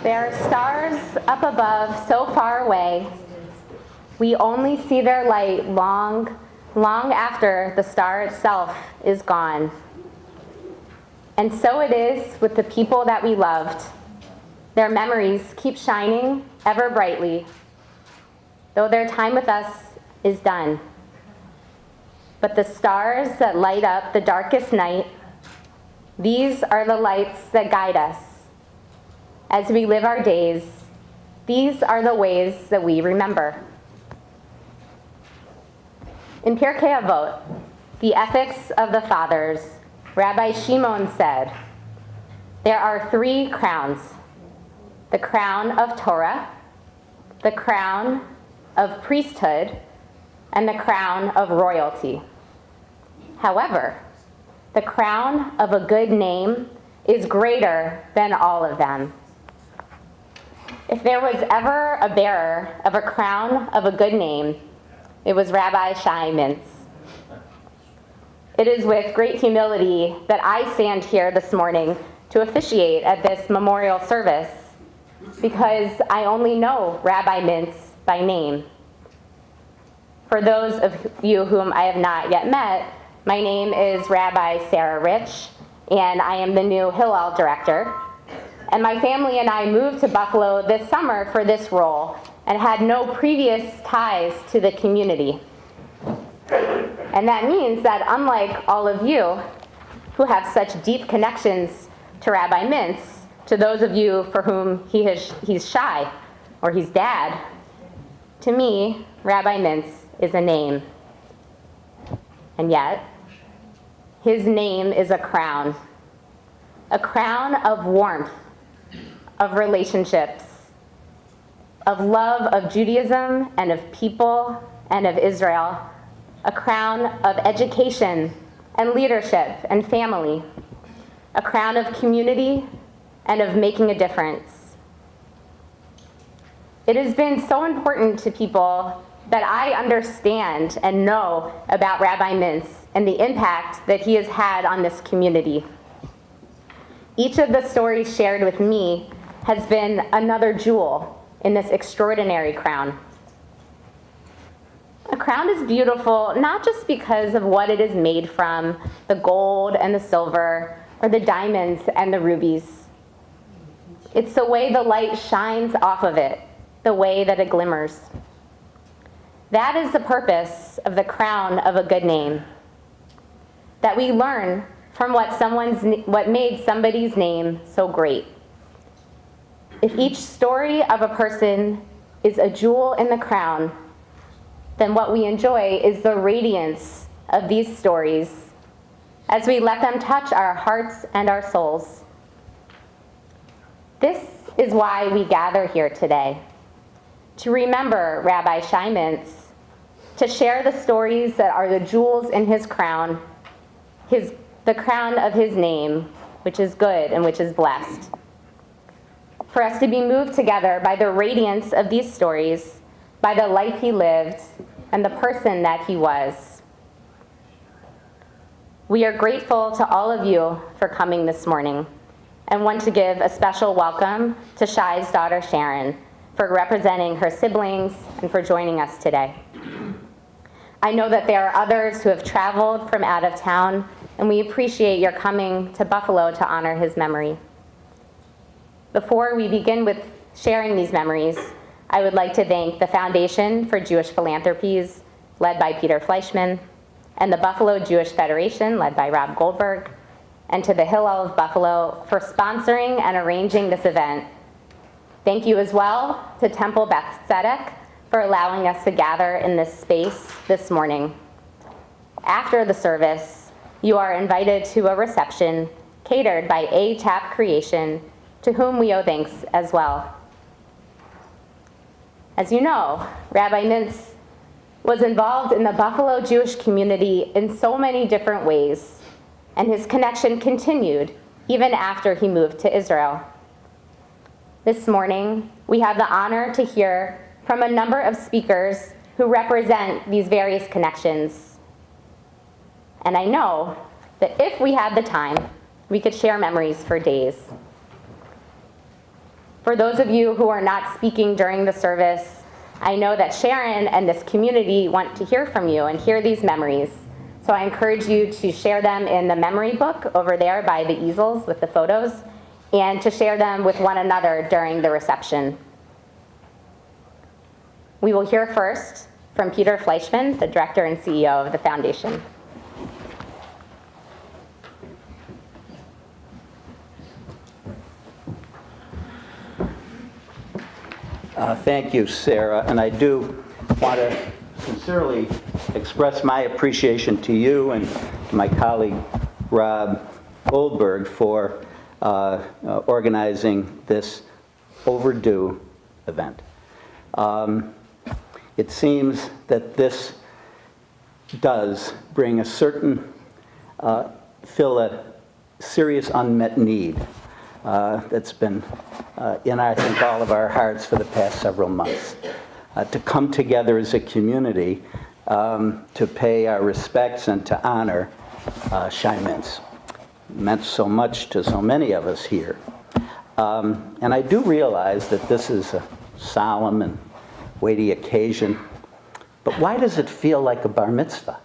There are stars up above so far away, we only see their light long, long after the star itself is gone. And so it is with the people that we loved. Their memories keep shining ever brightly, though their time with us is done. But the stars that light up the darkest night, these are the lights that guide us. As we live our days, these are the ways that we remember. In Pirkei Avot, the Ethics of the Fathers, Rabbi Shimon said, there are 3 crowns: the crown of Torah, the crown of priesthood, and the crown of royalty. However, the crown of a good name is greater than all of them. If there was ever a bearer of a crown of a good name, it was Rabbi Shay Mintz. It is with great humility that I stand here this morning to officiate at this memorial service, because I only know Rabbi Mintz by name. For those of you whom I have not yet met, my name is Rabbi Sarah Rich, and I am the new Hillel director. And my family and I moved to Buffalo this summer for this role and had no previous ties to the community. And that means that unlike all of you who have such deep connections to Rabbi Mintz, to those of you for whom he's Shay or he's dad, to me, Rabbi Mintz is a name. And yet, his name is a crown of warmth, of relationships, of love of Judaism and of people and of Israel, a crown of education and leadership and family, a crown of community and of making a difference. It has been so important to people that I understand and know about Rabbi Mintz and the impact that he has had on this community. Each of the stories shared with me has been another jewel in this extraordinary crown. A crown is beautiful not just because of what it is made from, the gold and the silver, or the diamonds and the rubies. It's the way the light shines off of it, the way that it glimmers. That is the purpose of the crown of a good name, that we learn from what made somebody's name so great. If each story of a person is a jewel in the crown, then what we enjoy is the radiance of these stories as we let them touch our hearts and our souls. This is why we gather here today, to remember Rabbi Shay Mintz, to share the stories that are the jewels in his crown, the crown of his name, which is good and which is blessed. For us to be moved together by the radiance of these stories, by the life he lived, and the person that he was. We are grateful to all of you for coming this morning, and want to give a special welcome to Shay's daughter Sharon for representing her siblings and for joining us today. I know that there are others who have traveled from out of town, and we appreciate your coming to Buffalo to honor his memory. Before we begin with sharing these memories, I would like to thank the Foundation for Jewish Philanthropies, led by Peter Fleischman, and the Buffalo Jewish Federation, led by Rob Goldberg, and to the Hillel of Buffalo for sponsoring and arranging this event. Thank you as well to Temple Beth Tzedek for allowing us to gather in this space this morning. After the service, you are invited to a reception catered by A-Tap Creation, to whom we owe thanks as well. As you know, Rabbi Mintz was involved in the Buffalo Jewish community in so many different ways, and his connection continued even after he moved to Israel. This morning, we have the honor to hear from a number of speakers who represent these various connections. And I know that if we had the time, we could share memories for days. For those of you who are not speaking during the service, I know that Sharon and this community want to hear from you and hear these memories. So I encourage you to share them in the memory book over there by the easels with the photos, and to share them with one another during the reception. We will hear first from Peter Fleischman, the director and CEO of the foundation. Thank you, Sarah, and I do want to sincerely express my appreciation to you and to my colleague Rob Goldberg for organizing this overdue event. It seems that this does bring a certain, fill a serious unmet need that's been in, I think, all of our hearts for the past several months. To come together as a community to pay our respects and to honor Shay Mintz. Meant so much to so many of us here. And I do realize that this is a solemn and weighty occasion, but why does it feel like a bar mitzvah?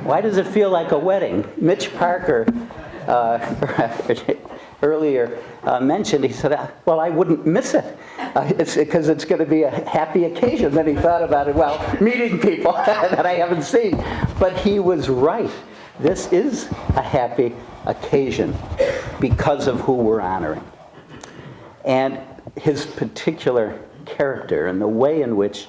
Why does it feel like a wedding? Mitch Parker earlier mentioned, he said, well, I wouldn't miss it. It's because it's going to be a happy occasion. Then he thought about it, well, meeting people that I haven't seen. But he was right. This is a happy occasion because of who we're honoring. And his particular character and the way in which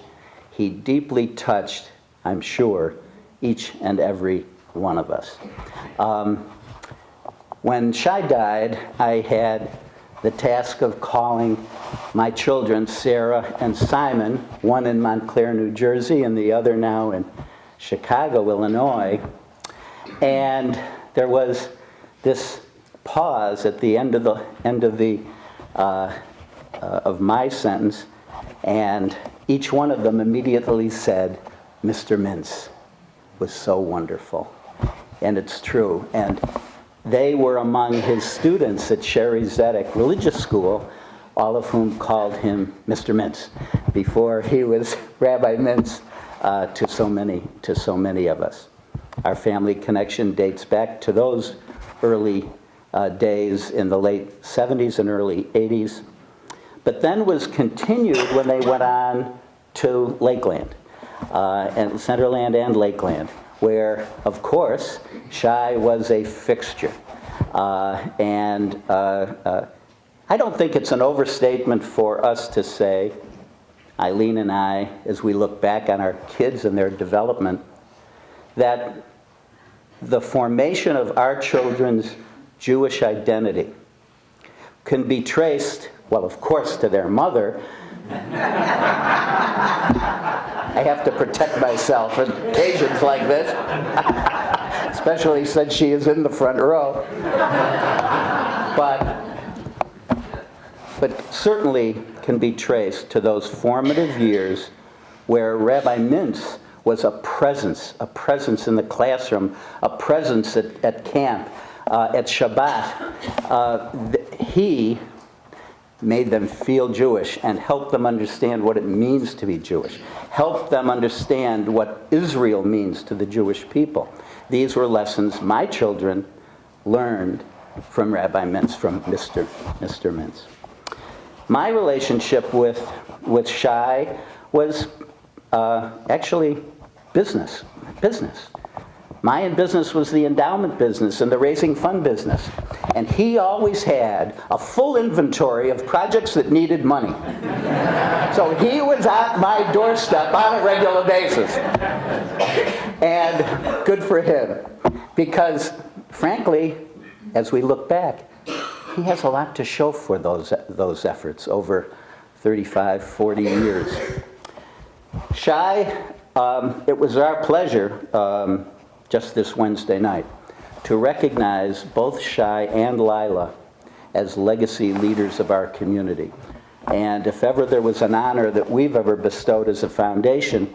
he deeply touched, I'm sure, each and every one of us. When Shay died, I had the task of calling my children, Sarah and Simon, one in Montclair, New Jersey, and the other now in Chicago, Illinois. And there was this pause at the end of my sentence, and each one of them immediately said, "Mr. Mintz was so wonderful," and it's true. And they were among his students at Sherry Zedek Religious School, all of whom called him Mr. Mintz before he was Rabbi Mintz to so many of us. Our family connection dates back to those early days in the late 70s and early 80s, but then was continued when they went on to Lakeland, and Centerland and Lakeland, where, of course, Shay was a fixture. And I don't think it's an overstatement for us to say, Eileen and I, as we look back on our kids and their development, that the formation of our children's Jewish identity can be traced, well, of course, to their mother. I have to protect myself on occasions like this, especially since she is in the front row. But certainly can be traced to those formative years where Rabbi Mintz was a presence in the classroom, a presence at camp, at Shabbat. He made them feel Jewish and helped them understand what it means to be Jewish, helped them understand what Israel means to the Jewish people. These were lessons my children learned from Rabbi Mintz, from Mr. Mintz. My relationship with Shay was actually business. My business was the endowment business and the raising fund business. And he always had a full inventory of projects that needed money. So he was at my doorstep on a regular basis. And good for him. Because, frankly, as we look back, he has a lot to show for those efforts over 35, 40 years. Shay, it was our pleasure just this Wednesday night to recognize both Shay and Lila as legacy leaders of our community. And if ever there was an honor that we've ever bestowed as a foundation,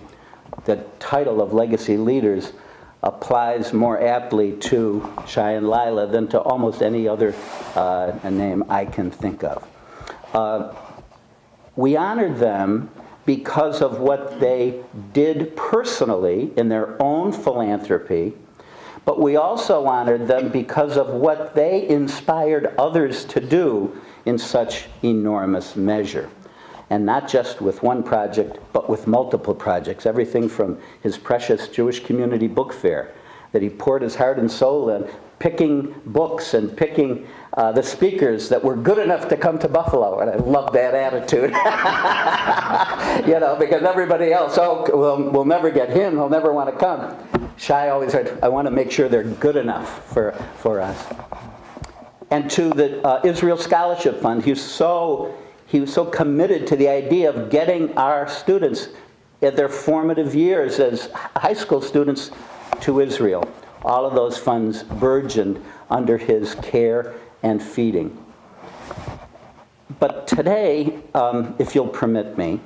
the title of legacy leaders applies more aptly to Shay and Lila than to almost any other name I can think of. We honored them because of what they did personally in their own philanthropy, but we also honored them because of what they inspired others to do in such enormous measure. And not just with one project, but with multiple projects. Everything from his precious Jewish Community Book Fair that he poured his heart and soul in, picking books and picking the speakers that were good enough to come to Buffalo. And I love that attitude. Because everybody else, we'll never get him, he'll never want to come. Shay always said, I want to make sure they're good enough for us. And to the Israel Scholarship Fund, he was so committed to the idea of getting our students at their formative years as high school students to Israel. All of those funds burgeoned under his care and feeding. But today, if you'll permit me,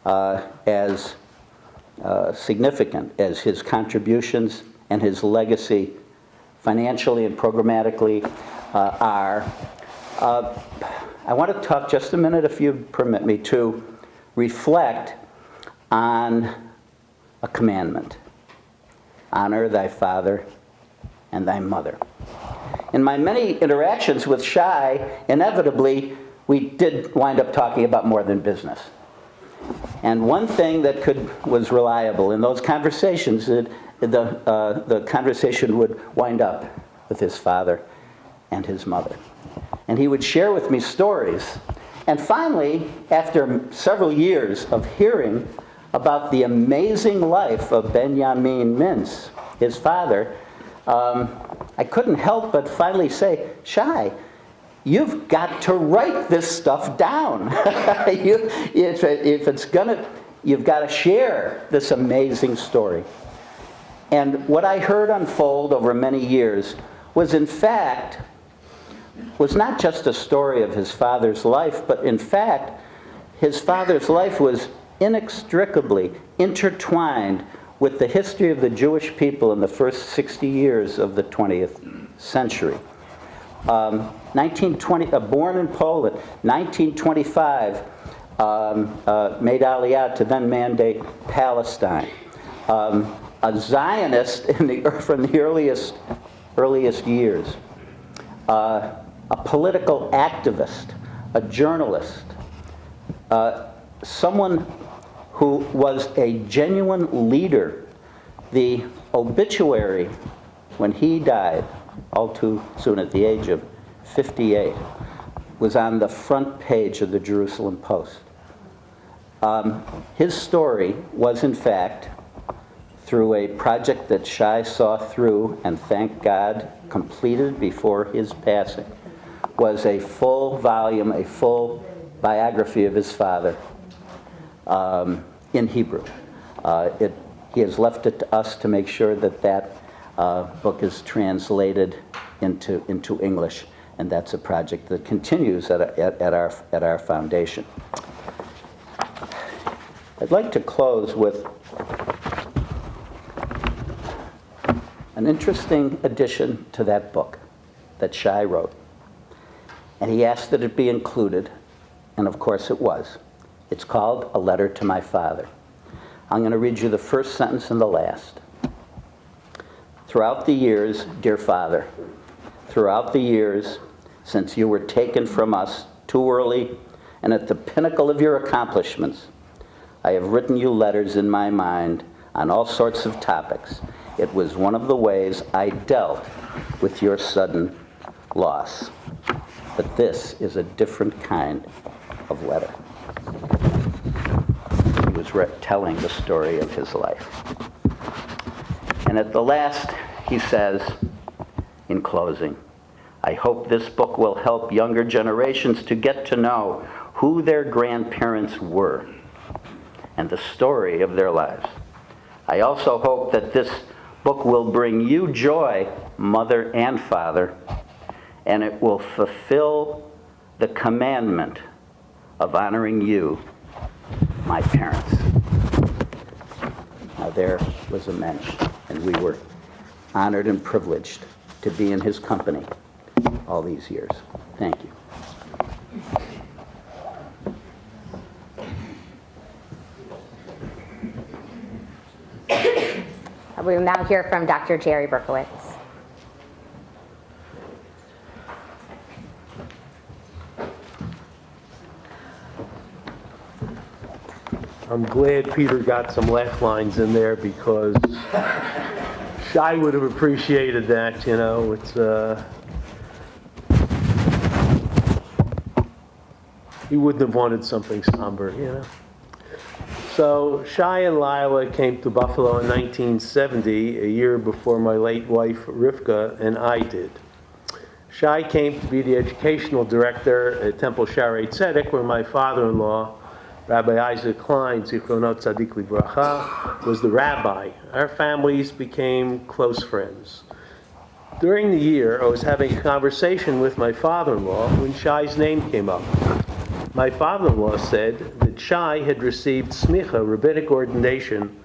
as significant as his contributions and his legacy financially and programmatically are, I want to talk just a minute, if you permit me, to reflect on a commandment. Honor thy father and thy mother. In my many interactions with Shay, inevitably, we did wind up talking about more than business. And one thing that was reliable in those conversations, the conversation would wind up with his father and his mother. And he would share with me stories. And finally, after several years of hearing about the amazing life of Benjamin Mintz, his father, I couldn't help but finally say, Shay, you've got to write this stuff down. You've got to share this amazing story. And what I heard unfold over many years was not just a story of his father's life, but in fact, his father's life was inextricably intertwined with the history of the Jewish people in the first 60 years of the 20th century. 1920, born in Poland, 1925, made Aliyah to then mandate Palestine. A Zionist from the earliest years. A political activist, a journalist, someone who was a genuine leader. The obituary, when he died, all too soon at the age of 58, was on the front page of the Jerusalem Post. His story was, in fact, through a project that Shay saw through and, thank God, completed before his passing, was a full volume, a full biography of his father in Hebrew. He has left it to us to make sure that book is translated into English, and that's a project that continues at our foundation. I'd like to close with an interesting addition to that book that Shay wrote. And he asked that it be included, and of course it was. It's called A Letter to My Father. I'm going to read you the first sentence and the last. Throughout the years, dear Father, throughout the years since you were taken from us too early and at the pinnacle of your accomplishments, I have written you letters in my mind on all sorts of topics. It was one of the ways I dealt with your sudden loss. But this is a different kind of letter. He was telling the story of his life. And at the last, he says, in closing, I hope this book will help younger generations to get to know who their grandparents were and the story of their lives. I also hope that this book will bring you joy, mother and father, and it will fulfill the commandment of honoring you, my parents. Now there was a mensch, and we were honored and privileged to be in his company all these years. Thank you. We will now hear from Dr. Jerry Berkowitz. I'm glad Peter got some laugh lines in there because Shay would have appreciated that, you know. He wouldn't have wanted something somber, you know. So Shay and Lila came to Buffalo in 1970, a year before my late wife Rivka and I did. Shay came to be the educational director at Temple Shaarei Tzedek, where my father-in-law, Rabbi Isaac Klein, Zichronot Tzadik Livracha, was the rabbi. Our families became close friends. During the year, I was having a conversation with my father-in-law when Shay's name came up. My father-in-law said that Shay had received smicha, rabbinic ordination,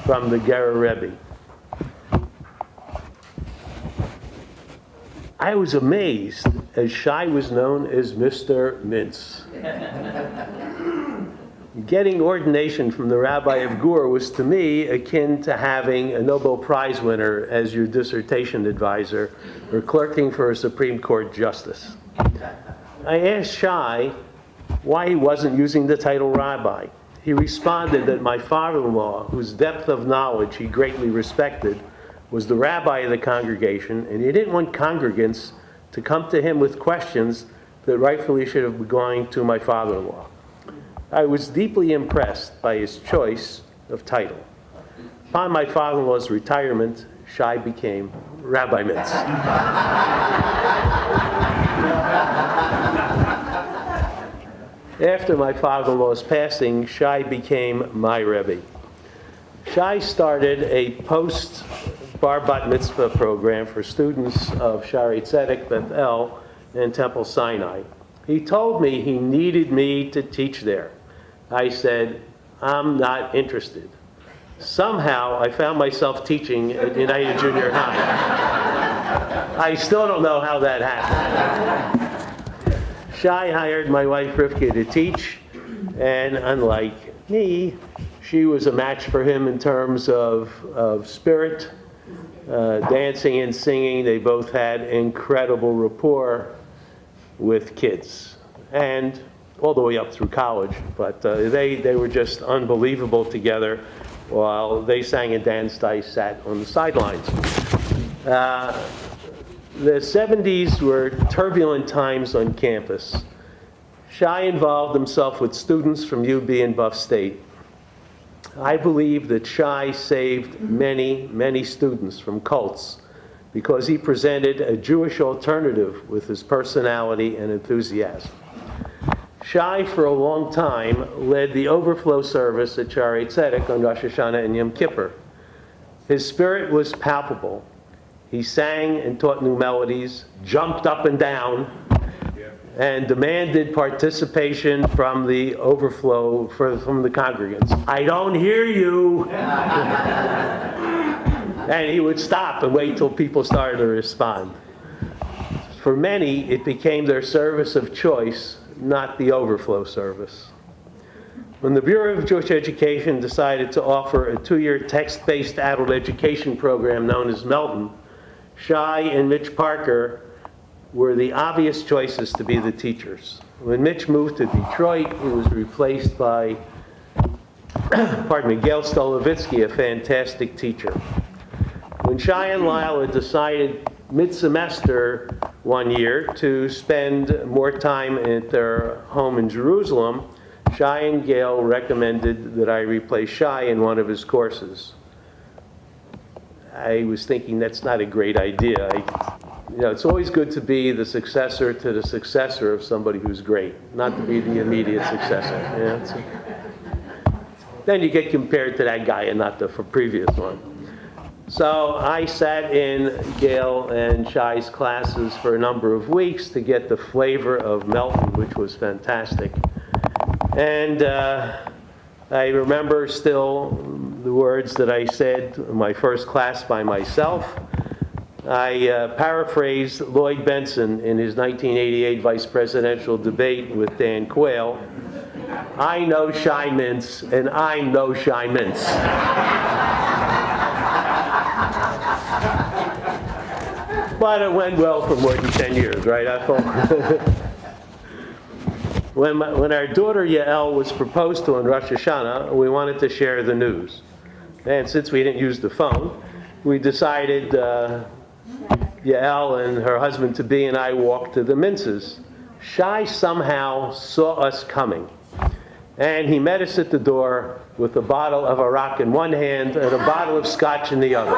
from the Ger Rebbe. I was amazed, as Shay was known as Mr. Mintz. Getting ordination from the Rabbi of Gur was to me akin to having a Nobel Prize winner as your dissertation advisor or clerking for a Supreme Court justice. I asked Shay why he wasn't using the title rabbi. He responded that my father-in-law, whose depth of knowledge he greatly respected, was the rabbi of the congregation, and he didn't want congregants to come to him with questions that rightfully should have been going to my father-in-law. I was deeply impressed by his choice of title. Upon my father-in-law's retirement, Shay became Rabbi Mintz. After my father-in-law's passing, Shay became my Rebbe. Shay started a post-bar bat mitzvah program for students of Shaarei Tzedek, Beth El, and Temple Sinai. He told me he needed me to teach there. I said, I'm not interested. Somehow, I found myself teaching at United Junior High. I still don't know how that happened. Shay hired my wife Rivka to teach, and unlike me, she was a match for him in terms of spirit, dancing and singing. They both had incredible rapport with kids, and all the way up through college. But they were just unbelievable together. While they sang and danced, I sat on the sidelines. The 70s were turbulent times on campus. Shay involved himself with students from UB and Buff State. I believe that Shay saved many, many students from cults because he presented a Jewish alternative with his personality and enthusiasm. Shay, for a long time, led the overflow service at Shaarei Tzedek on Rosh Hashanah and Yom Kippur. His spirit was palpable. He sang and taught new melodies, jumped up and down, and demanded participation from the overflow, from the congregants. I don't hear you! And he would stop and wait till people started to respond. For many, it became their service of choice, not the overflow service. When the Bureau of Jewish Education decided to offer a 2-year text-based adult education program known as Melton, Shay and Mitch Parker were the obvious choices to be the teachers. When Mitch moved to Detroit, he was replaced by, Gail Stolovitsky, a fantastic teacher. When Shay and Lila decided mid-semester one year to spend more time at their home in Jerusalem, Shay and Gail recommended that I replace Shay in one of his courses. I was thinking that's not a great idea. It's always good to be the successor to the successor of somebody who's great, not to be the immediate successor. Then you get compared to that guy and not the previous one. So I sat in Gail and Shay's classes for a number of weeks to get the flavor of Melton, which was fantastic. And I remember still the words that I said in my first class by myself. I paraphrased Lloyd Benson in his 1988 vice presidential debate with Dan Quayle. I know Shay Mintz, and I'm no Shay Mintz. But it went well for more than 10 years, right? I thought. When our daughter Yael was proposed to on Rosh Hashanah, we wanted to share the news. And since we didn't use the phone, we decided Yael and her husband-to-be and I walked to the Mintz's. Shay somehow saw us coming. And he met us at the door with a bottle of Arak in one hand and a bottle of scotch in the other.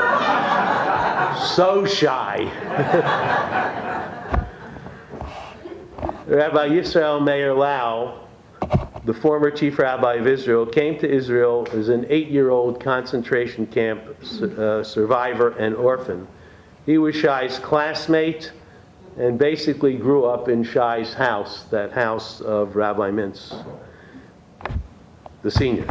So shy. Rabbi Yisrael Meir Lau, the former chief rabbi of Israel, came to Israel as an 8-year-old concentration camp survivor and orphan. He was Shay's classmate and basically grew up in Shay's house, that house of Rabbi Mintz, the senior.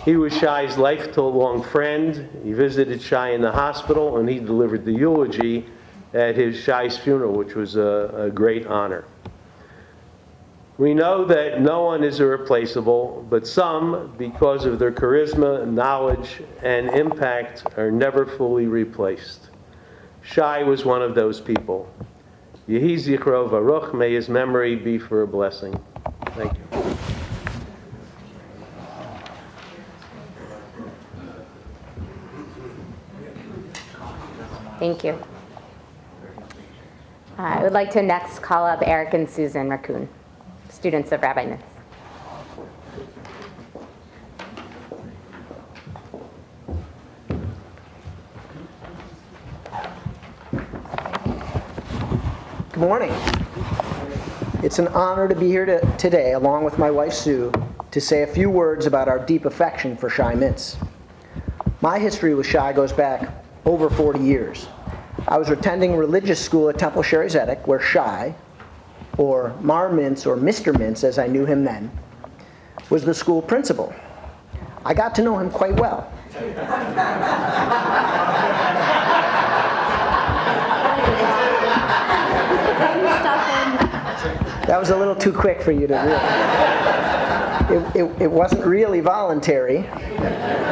He was Shay's lifelong friend. He visited Shay in the hospital, and he delivered the eulogy at his Shay's funeral, which was a great honor. We know that no one is irreplaceable, but some, because of their charisma, knowledge, and impact, are never fully replaced. Shay was one of those people. Yehi Zichro Baruch, may his memory be for a blessing. Thank you. Thank you. I would like to next call up Eric and Susan Raccoon, students of Rabbi Mintz. Good morning. It's an honor to be here today, along with my wife Sue, to say a few words about our deep affection for Shay Mintz. My history with Shay goes back over 40 years. I was attending religious school at Temple Sherry Zedek, where Shay, or Mar Mintz, or Mr. Mintz as I knew him then, was the school principal. I got to know him quite well. That was a little too quick for you to realize. It wasn't really voluntary.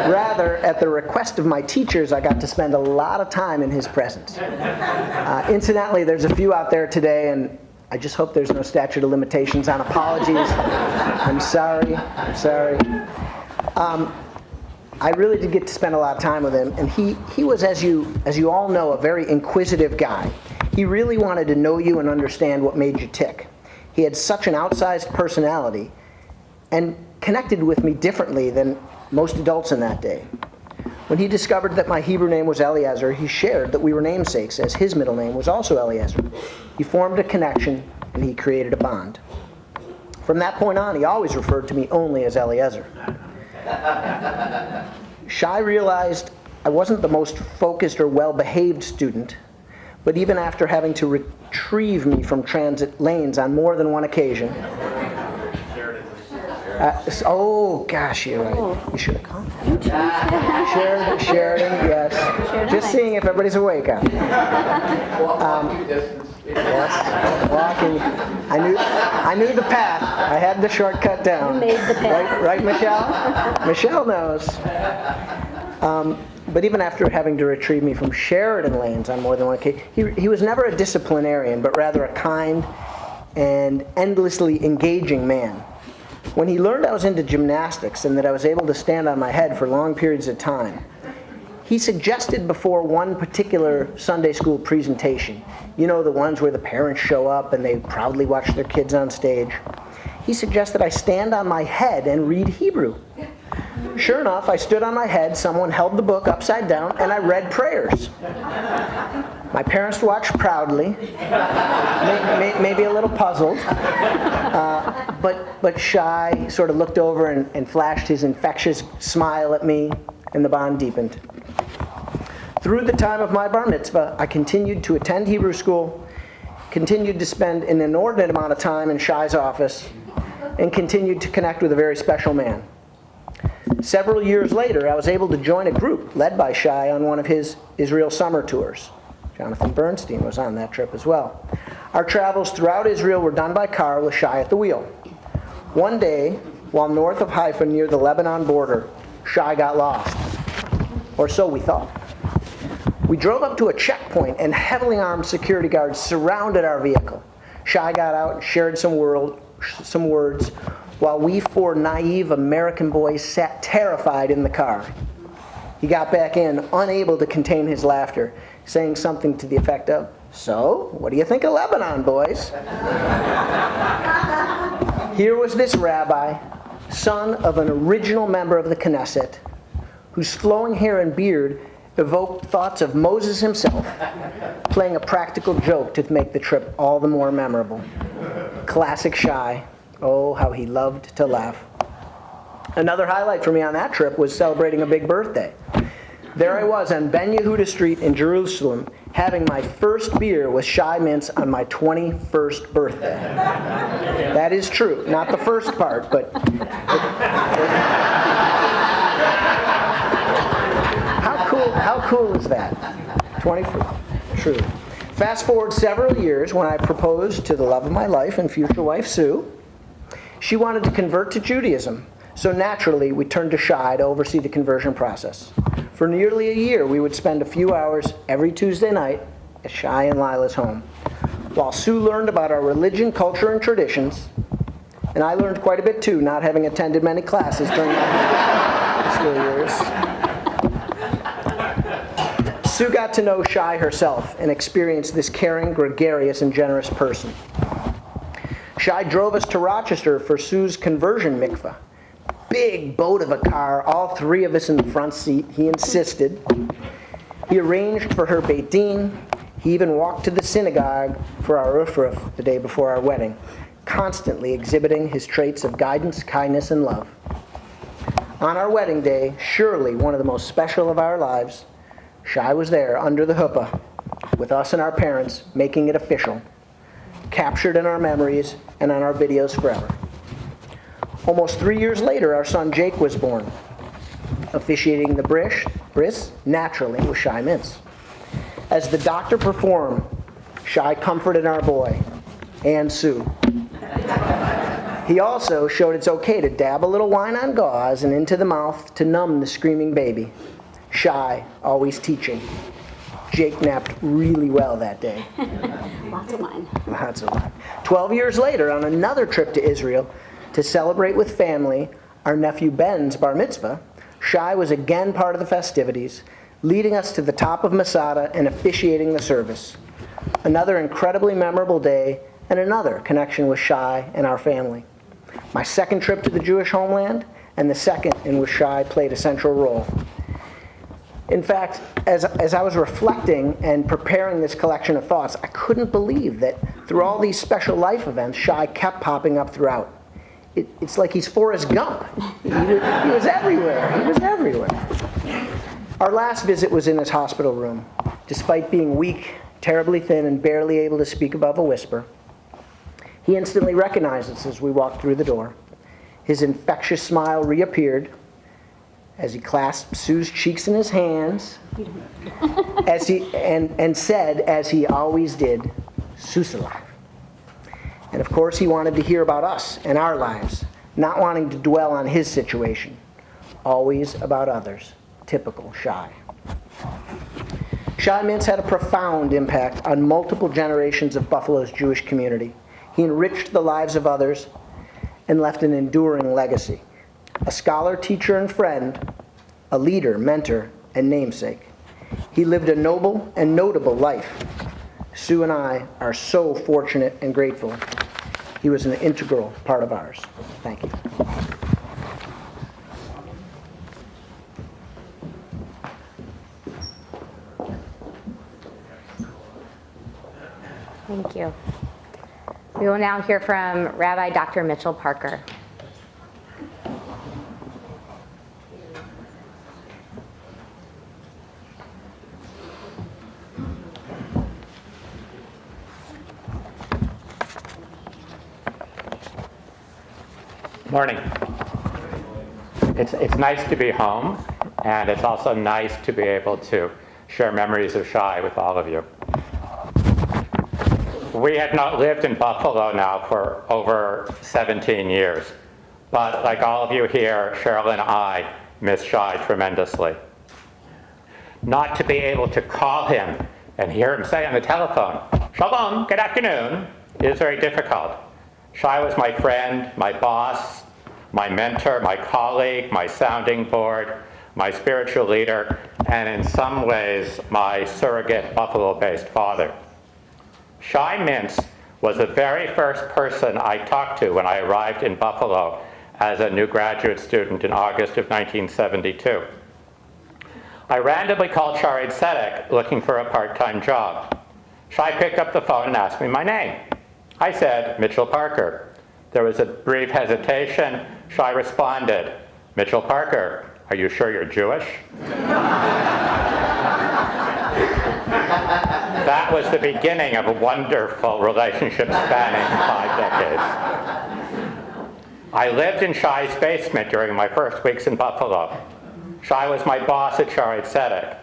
Rather, at the request of my teachers, I got to spend a lot of time in his presence. Incidentally, there's a few out there today, and I just hope there's no statute of limitations on apologies. I'm sorry. I really did get to spend a lot of time with him, and he was, as you all know, a very inquisitive guy. He really wanted to know you and understand what made you tick. He had such an outsized personality and connected with me differently than most adults in that day. When he discovered that my Hebrew name was Eliezer, he shared that we were namesakes, as his middle name was also Eliezer. He formed a connection, and he created a bond. From that point on, he always referred to me only as Eliezer. Shay realized I wasn't the most focused or well-behaved student, but even after having to retrieve me from transit lanes on more than one occasion. Oh, gosh, you're right. You should have come. Sheridan, yes. Just seeing if everybody's awake. Yes, walking. I knew the path. I had the shortcut down. You made the path. Right, Michelle? Michelle knows. But even after having to retrieve me from Sheridan lanes on more than one occasion, he was never a disciplinarian, but rather a kind and endlessly engaging man. When he learned I was into gymnastics and that I was able to stand on my head for long periods of time, he suggested before one particular Sunday school presentation, you know, the ones where the parents show up and they proudly watch their kids on stage, he suggested I stand on my head and read Hebrew. Sure enough, I stood on my head, someone held the book upside down, and I read prayers. My parents watched proudly, maybe a little puzzled, but Shay sort of looked over and flashed his infectious smile at me, and the bond deepened. Through the time of my bar mitzvah, I continued to attend Hebrew school, continued to spend an inordinate amount of time in Shay's office, and continued to connect with a very special man. Several years later, I was able to join a group led by Shay on one of his Israel summer tours. Jonathan Bernstein was on that trip as well. Our travels throughout Israel were done by car with Shay at the wheel. One day, while north of Haifa near the Lebanon border, Shay got lost. Or so we thought. We drove up to a checkpoint and heavily armed security guards surrounded our vehicle. Shay got out and shared some words while we four naive American boys sat terrified in the car. He got back in, unable to contain his laughter, saying something to the effect of, "So, what do you think of Lebanon, boys?" Here was this rabbi, son of an original member of the Knesset, whose flowing hair and beard evoked thoughts of Moses himself, playing a practical joke to make the trip all the more memorable. Classic Shay. Oh, how he loved to laugh. Another highlight for me on that trip was celebrating a big birthday. There I was on Ben Yehuda Street in Jerusalem, having my first beer with Shay Mintz on my 21st birthday. That is true. Not the first part, but... How cool is that? 21st. True. Fast forward several years when I proposed to the love of my life and future wife, Sue. She wanted to convert to Judaism, so naturally we turned to Shay to oversee the conversion process. For nearly a year, we would spend a few hours every Tuesday night at Shay and Lila's home, while Sue learned about our religion, culture, and traditions, and I learned quite a bit too, not having attended many classes during my school years. Sue got to know Shay herself and experienced this caring, gregarious, and generous person. Shay drove us to Rochester for Sue's conversion mikveh. Big boat of a car, all three of us in the front seat. He insisted. He arranged for her Beit Din. He even walked to the synagogue for our Ufruf the day before our wedding, constantly exhibiting his traits of guidance, kindness, and love. On our wedding day, surely one of the most special of our lives, Shay was there under the huppah with us and our parents, making it official, captured in our memories and on our videos forever. Almost 3 years later, our son Jake was born, officiating the bris naturally with Shay Mintz. As the doctor performed, Shay comforted our boy and Sue. He also showed it's okay to dab a little wine on gauze and into the mouth to numb the screaming baby. Shay, always teaching. Jake napped really well that day. Lots of wine. Lots of wine. 12 years later, on another trip to Israel to celebrate with family our nephew Ben's bar mitzvah, Shay was again part of the festivities, leading us to the top of Masada and officiating the service. Another incredibly memorable day and another connection with Shay and our family. My second trip to the Jewish homeland and the second in which Shay played a central role. In fact, as I was reflecting and preparing this collection of thoughts, I couldn't believe that through all these special life events, Shay kept popping up throughout. It's like he's Forrest Gump. He was everywhere. He was everywhere. Our last visit was in his hospital room. Despite being weak, terribly thin, and barely able to speak above a whisper, he instantly recognized us as we walked through the door. His infectious smile reappeared as he clasped Sue's cheeks in his hands, and said, as he always did, "Sue's alive." And of course, he wanted to hear about us and our lives, not wanting to dwell on his situation. Always about others. Typical Shay. Shay Mintz had a profound impact on multiple generations of Buffalo's Jewish community. He enriched the lives of others and left an enduring legacy. A scholar, teacher, and friend, a leader, mentor, and namesake. He lived a noble and notable life. Sue and I are so fortunate and grateful. He was an integral part of ours. Thank you. Thank you. We will now hear from Rabbi Dr. Mitchell Parker. Morning. It's nice to be home, and it's also nice to be able to share memories of Shay with all of you. We had not lived in Buffalo now for over 17 years, but like all of you here, Cheryl and I miss Shay tremendously. not to be able to call him and hear him say on the telephone, "Shalom, good afternoon," is very difficult. Shay was my friend, my boss, my mentor, my colleague, my sounding board, my spiritual leader, and in some ways, my surrogate Buffalo-based father. Shay Mintz was the very first person I talked to when I arrived in Buffalo as a new graduate student in August of 1972. I randomly called Shaarei Tzedek looking for a part-time job. Shay picked up the phone and asked me my name. I said, Mitchell Parker. There was a brief hesitation. Shay responded, Mitchell Parker, are you sure you're Jewish? That was the beginning of a wonderful relationship spanning 5 decades. I lived in Shay's basement during my first weeks in Buffalo. Shay was my boss at Shaarei Tzedek.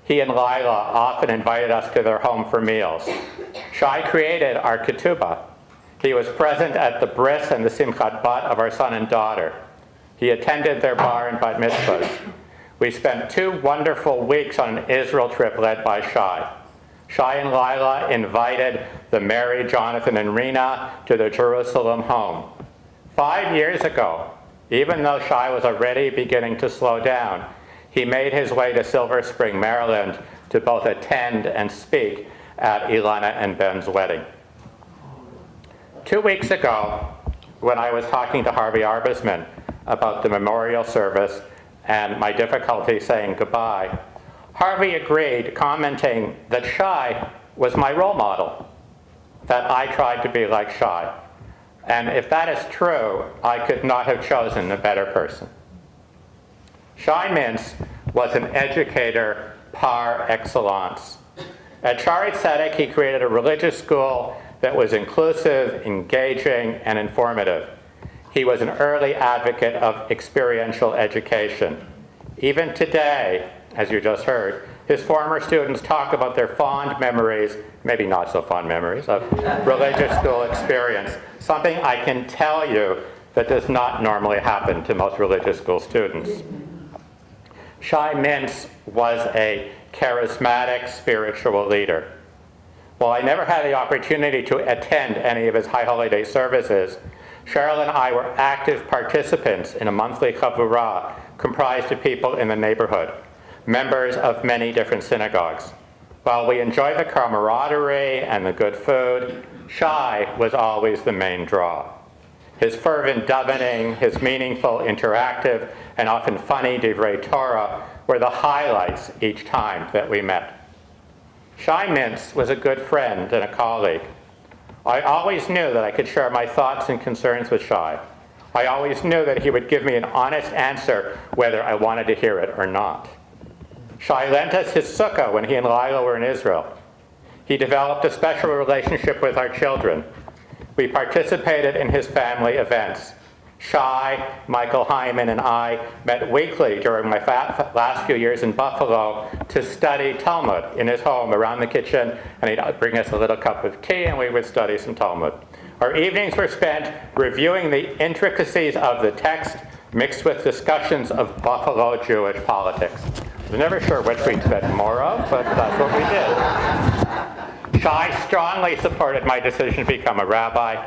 He and Lila often invited us to their home for meals. Shay created our ketubah. He was present at the bris and the simchat bat of our son and daughter. He attended their bar and bat mitzvahs. We spent 2 wonderful weeks on an Israel trip led by Shay. Shay and Lila invited the Mary, Jonathan, and Rena to their Jerusalem home. 5 years ago, even though Shay was already beginning to slow down, he made his way to Silver Spring, Maryland to both attend and speak at Ilana and Ben's wedding. 2 weeks ago, when I was talking to Harvey Arbesman about the memorial service and my difficulty saying goodbye, Harvey agreed, commenting that Shay was my role model, that I tried to be like Shay. And if that is true, I could not have chosen a better person. Shay Mintz was an educator par excellence. At Shaarei Tzedek, he created a religious school that was inclusive, engaging, and informative. He was an early advocate of experiential education. Even today, as you just heard, his former students talk about their fond memories, maybe not so fond memories, of religious school experience, something I can tell you that does not normally happen to most religious school students. Shay Mintz was a charismatic spiritual leader. While I never had the opportunity to attend any of his high holiday services, Cheryl and I were active participants in a monthly chavurah comprised of people in the neighborhood, members of many different synagogues. While we enjoyed the camaraderie and the good food, Shay was always the main draw. His fervent davening, his meaningful, interactive, and often funny divrei Torah were the highlights each time that we met. Shay Mintz was a good friend and a colleague. I always knew that I could share my thoughts and concerns with Shay. I always knew that he would give me an honest answer whether I wanted to hear it or not. Shay lent us his sukkah when he and Lila were in Israel. He developed a special relationship with our children. We participated in his family events. Shay, Michael Hyman, and I met weekly during my last few years in Buffalo to study Talmud in his home around the kitchen, and he'd bring us a little cup of tea and we would study some Talmud. Our evenings were spent reviewing the intricacies of the text mixed with discussions of Buffalo Jewish politics. I was never sure which we'd spend more of, but that's what we did. Shay strongly supported my decision to become a rabbi.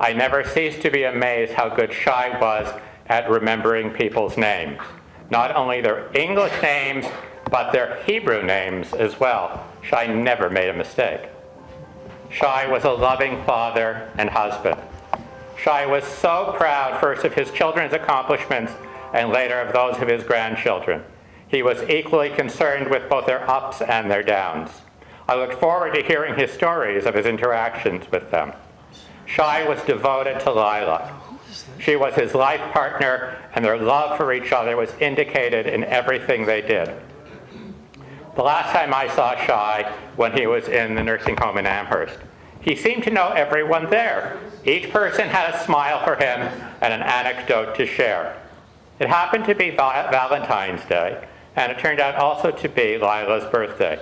I never ceased to be amazed how good Shay was at remembering people's names. Not only their English names, but their Hebrew names as well. Shay never made a mistake. Shay was a loving father and husband. Shay was so proud first of his children's accomplishments and later of those of his grandchildren. He was equally concerned with both their ups and their downs. I look forward to hearing his stories of his interactions with them. Shay was devoted to Lila. She was his life partner, and their love for each other was indicated in everything they did. The last time I saw Shay, when he was in the nursing home in Amherst, he seemed to know everyone there. Each person had a smile for him and an anecdote to share. It happened to be Valentine's Day, and it turned out also to be Lila's birthday.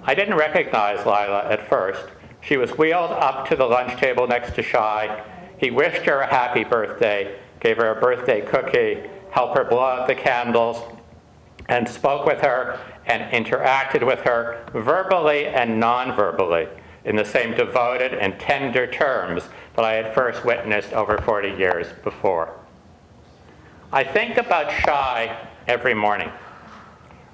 I didn't recognize Lila at first. She was wheeled up to the lunch table next to Shay. He wished her a happy birthday, gave her a birthday cookie, helped her blow out the candles, and spoke with her and interacted with her verbally and non-verbally in the same devoted and tender terms that I had first witnessed over 40 years before. I think about Shay every morning.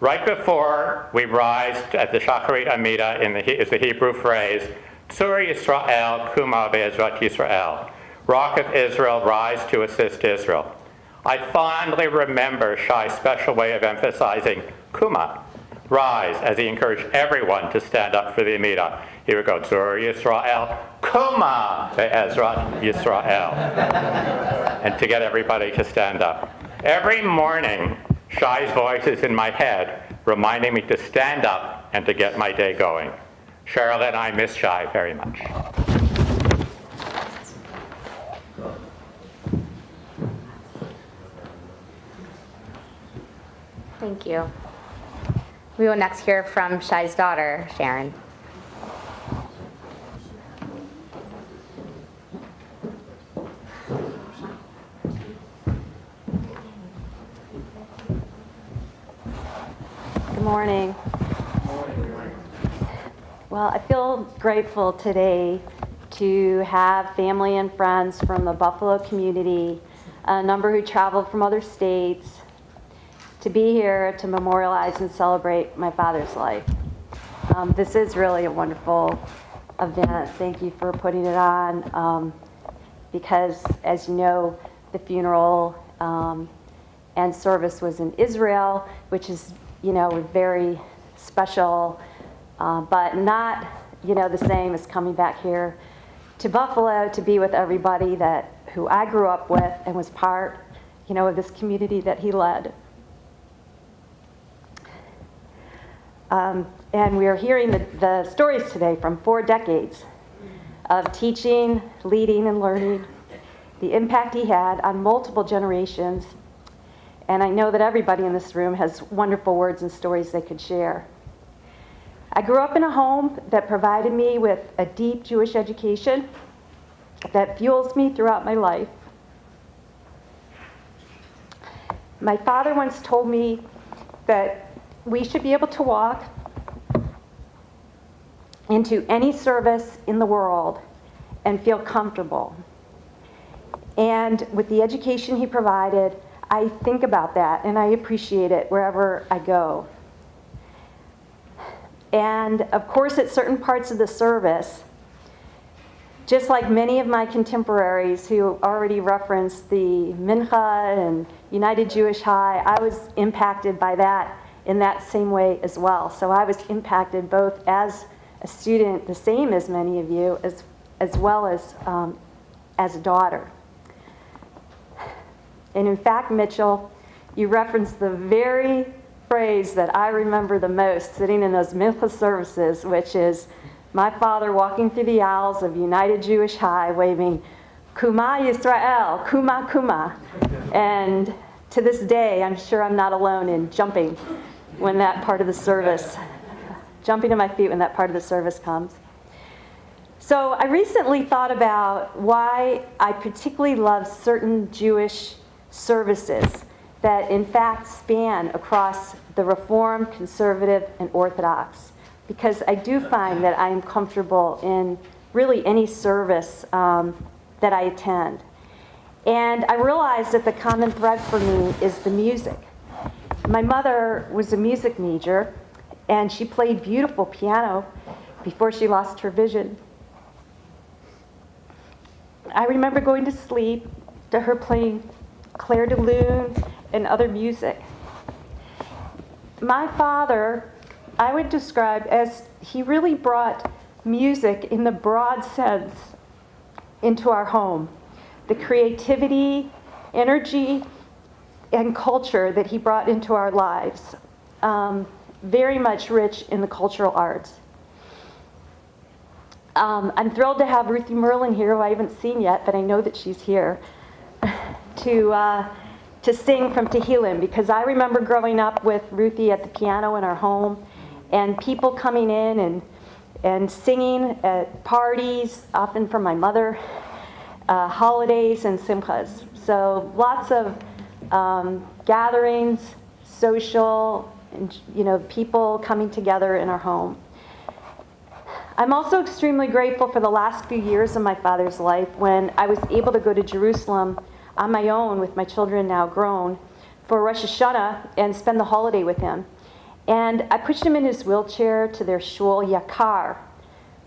Right before we rise at the Shacharit Amida is the Hebrew phrase, Tzur Yisrael Kuma Be'ezrat Yisrael. Rock of Israel, rise to assist Israel. I fondly remember Shai's special way of emphasizing Kuma, rise, as he encouraged everyone to stand up for the Amida. He would go, Tzur Yisrael, Kuma Be'ezrat Yisrael, and to get everybody to stand up. Every morning, Shai's voice is in my head, reminding me to stand up and to get my day going. Cheryl and I miss Shay very much. Thank you. We will next hear from Shai's daughter, Sharon. Good morning. Well, I feel grateful today to have family and friends from the Buffalo community, a number who traveled from other states, to be here to memorialize and celebrate my father's life. This is really a wonderful event. Thank you for putting it on, because as you know, the funeral and service was in Israel, which is, very special, but not, the same as coming back here to Buffalo to be with everybody who I grew up with and was part, of this community that he led. And we are hearing the stories today from 4 decades of teaching, leading, and learning, the impact he had on multiple generations. And I know that everybody in this room has wonderful words and stories they could share. I grew up in a home that provided me with a deep Jewish education that fuels me throughout my life. My father once told me that we should be able to walk into any service in the world and feel comfortable. And with the education he provided, I think about that and I appreciate it wherever I go. And of course, at certain parts of the service, just like many of my contemporaries who already referenced the Mincha and United Jewish High, I was impacted by that in that same way as well. So I was impacted both as a student, the same as many of you, as well as a daughter. And in fact, Mitchell, you referenced the very phrase that I remember the most sitting in those Mincha services, which is my father walking through the aisles of United Jewish High waving, Kuma Yisrael, Kuma Kuma. And to this day, I'm sure I'm not alone in jumping when that part of the service, jumping to my feet when that part of the service comes. So I recently thought about why I particularly love certain Jewish services that in fact span across the Reform, Conservative, and Orthodox, because I do find that I am comfortable in really any service that I attend. And I realized that the common thread for me is the music. My mother was a music major, and she played beautiful piano before she lost her vision. I remember going to sleep to her playing Clair de Lune and other music. My father, I would describe as he really brought music in the broad sense into our home. The creativity, energy, and culture that he brought into our lives. Very much rich in the cultural arts. I'm thrilled to have Ruthie Merlin here, who I haven't seen yet, but I know that she's here, to sing from Tehillim, because I remember growing up with Ruthie at the piano in our home, and people coming in and singing at parties, often from my mother, holidays and simchas. So lots of gatherings, social, and, people coming together in our home. I'm also extremely grateful for the last few years of my father's life when I was able to go to Jerusalem on my own with my children now grown for Rosh Hashanah and spend the holiday with him. And I pushed him in his wheelchair to their shul yakar.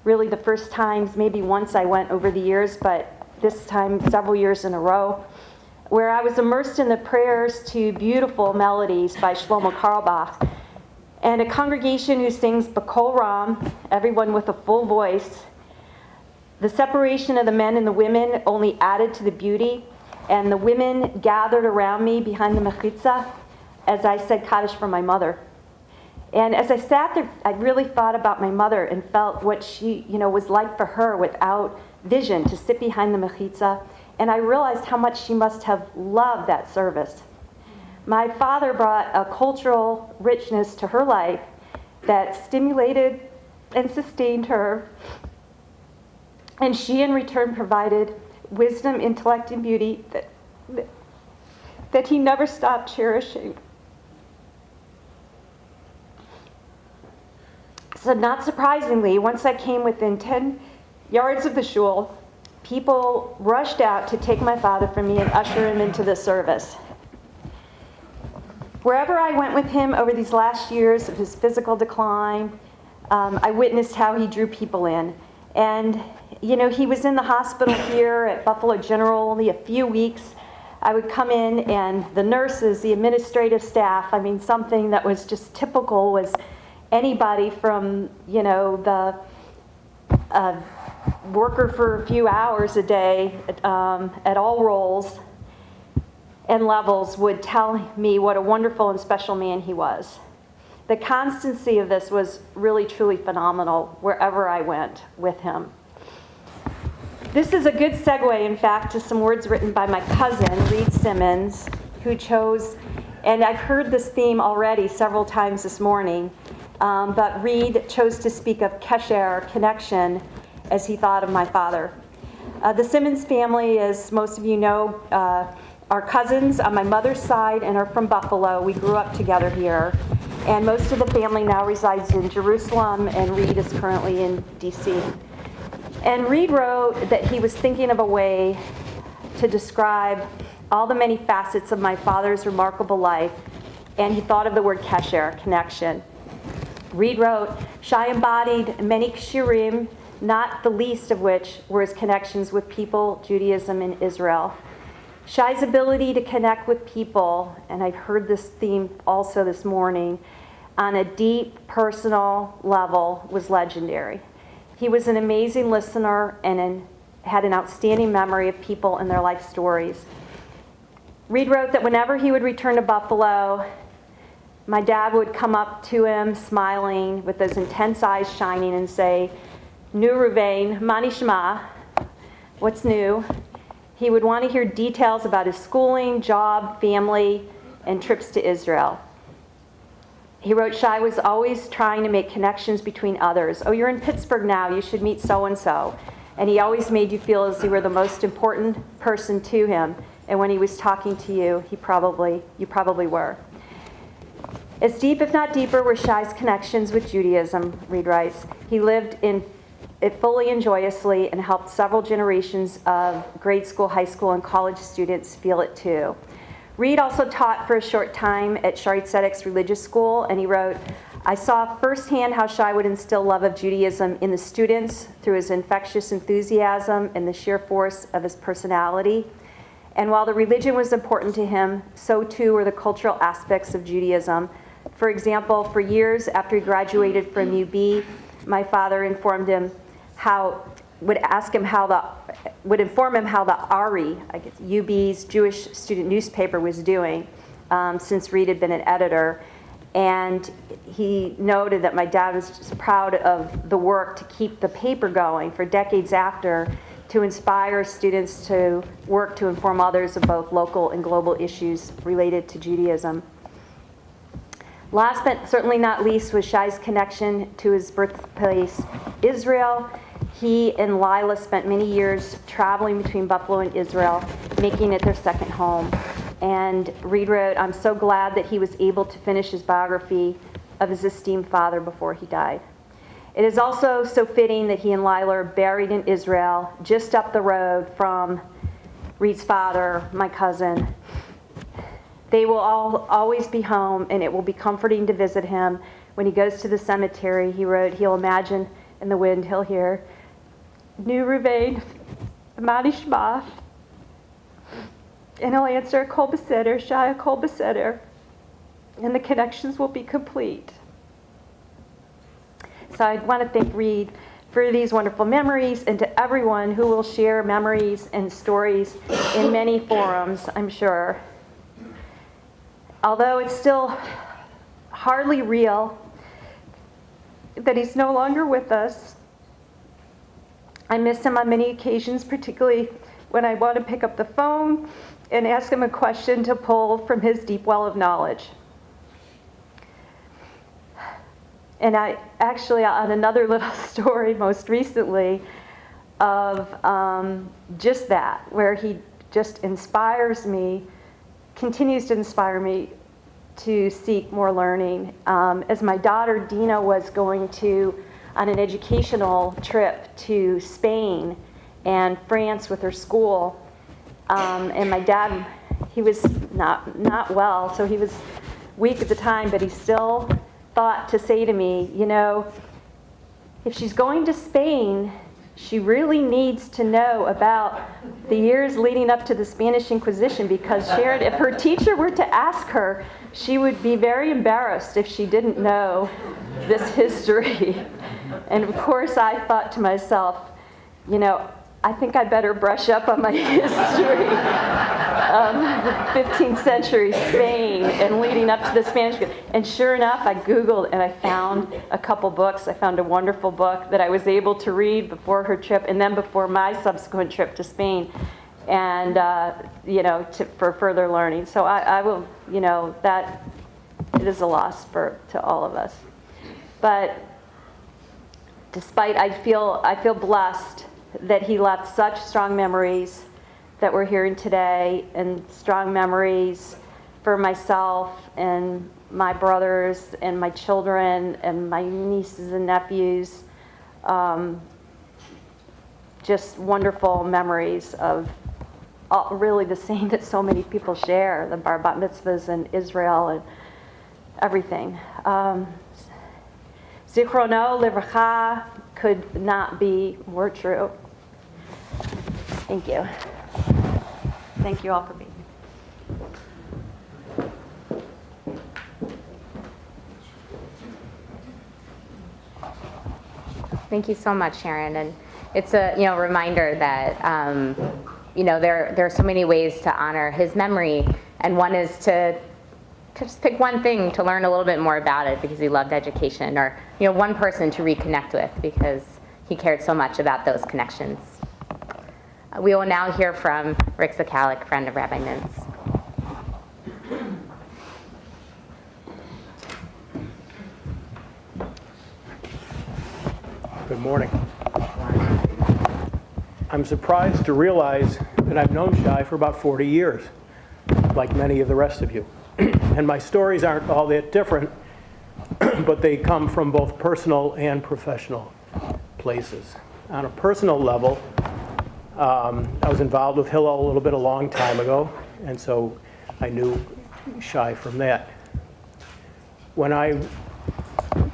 Really the first times, maybe once I went over the years, but this time several years in a row, where I was immersed in the prayers to beautiful melodies by Shlomo Carlebach, and a congregation who sings B'kol Ram, everyone with a full voice. The separation of the men and the women only added to the beauty, and the women gathered around me behind the mechitza as I said Kaddish for my mother. And as I sat there, I really thought about my mother and felt what she, was like for her without vision to sit behind the mechitza. And I realized how much she must have loved that service. My father brought a cultural richness to her life that stimulated and sustained her. And she, in return, provided wisdom, intellect, and beauty that he never stopped cherishing. So not surprisingly, once I came within 10 yards of the shul, people rushed out to take my father from me and usher him into the service. Wherever I went with him over these last years of his physical decline, I witnessed how he drew people in. And, he was in the hospital here at Buffalo General only a few weeks. I would come in and the nurses, the administrative staff, something that was just typical was anybody from, the worker for a few hours a day at all roles and levels would tell me what a wonderful and special man he was. The constancy of this was really, truly phenomenal wherever I went with him. This is a good segue, in fact, to some words written by my cousin, Reed Simmons, who chose, and I've heard this theme already several times this morning, but Reed chose to speak of kesher, connection, as he thought of my father. The Simmons family, as most of you know, are cousins on my mother's side and are from Buffalo. We grew up together here. And most of the family now resides in Jerusalem, and Reed is currently in D.C. And Reed wrote that he was thinking of a way to describe all the many facets of my father's remarkable life, and he thought of the word kesher, connection. Reed wrote, Shay embodied many kshirim, not the least of which were his connections with people, Judaism, and Israel. Shay's ability to connect with people, and I've heard this theme also this morning, on a deep personal level was legendary. He was an amazing listener and had an outstanding memory of people and their life stories. Reed wrote that whenever he would return to Buffalo, my dad would come up to him smiling with those intense eyes shining and say, Nu Ruvain, Mani Shema, what's new? He would want to hear details about his schooling, job, family, and trips to Israel. He wrote, Shay was always trying to make connections between others. Oh, you're in Pittsburgh now, you should meet so-and-so. And he always made you feel as you were the most important person to him. And when he was talking to you, you probably were. As deep, if not deeper, were Shay's connections with Judaism, Reed writes. He lived in it fully and joyously and helped several generations of grade school, high school, and college students feel it too. Reed also taught for a short time at Shaarei Tzedek's religious school, and he wrote, I saw firsthand how Shay would instill love of Judaism in the students through his infectious enthusiasm and the sheer force of his personality. And while the religion was important to him, so too were the cultural aspects of Judaism. For example, for years after he graduated from UB, my father informed him would inform him how the Ari, I guess UB's Jewish student newspaper, was doing, since Reed had been an editor. And he noted that my dad was just proud of the work to keep the paper going for decades after, to inspire students to work to inform others of both local and global issues related to Judaism. Last but certainly not least was Shay's connection to his birthplace, Israel. He and Lila spent many years traveling between Buffalo and Israel, making it their second home. And Reed wrote, "I'm so glad that he was able to finish his biography of his esteemed father before he died. It is also so fitting that he and Lila are buried in Israel, just up the road from Reed's father, my cousin. They will always be home, and it will be comforting to visit him. When he goes to the cemetery," he wrote, "he'll imagine in the wind he'll hear, 'Nu Ruvain, Mani Shma,' and he'll answer, 'Kol Beseder, Shai, Kol Beseder,' and the connections will be complete." So I want to thank Reed for these wonderful memories, and to everyone who will share memories and stories in many forums, I'm sure. Although it's still hardly real that he's no longer with us, I miss him on many occasions, particularly when I want to pick up the phone and ask him a question to pull from his deep well of knowledge. And I actually, on another little story most recently of just that, where he just inspires me, continues to inspire me to seek more learning. As my daughter Dina was going on an educational trip to Spain and France with her school, and my dad, he was not well, so he was weak at the time, but he still thought to say to me, you know, if she's going to Spain, she really needs to know about the years leading up to the Spanish Inquisition, because Sharon, if her teacher were to ask her, she would be very embarrassed if she didn't know this history. And of course I thought to myself, you know, I think I better brush up on my history of 15th century Spain and leading up to the Spanish. And sure enough, I Googled and I found a couple books. I found a wonderful book that I was able to read before her trip and then before my subsequent trip to Spain, and you know, for further learning. So I will, you know, that it is a loss to all of us. But despite, I feel blessed that he left such strong memories that we're hearing today, and strong memories for myself and my brothers and my children and my nieces and nephews. Just wonderful memories of really the same that so many people share, the bar bat mitzvahs in Israel and everything. Zichrono livracha could not be more true. Thank you. Thank you all for being here. Thank you so much, Sharon. And it's a reminder that there are so many ways to honor his memory, and one is to just pick one thing to learn a little bit more about it because he loved education, or one person to reconnect with because he cared so much about those connections. We will now hear from Rick Zakalik, friend of Rabbi Mintz. Good morning. I'm surprised to realize that I've known Shay for about 40 years, like many of the rest of you. And my stories aren't all that different, but they come from both personal and professional places. On a personal level, I was involved with Hillel a long time ago, and so I knew Shay from that. When I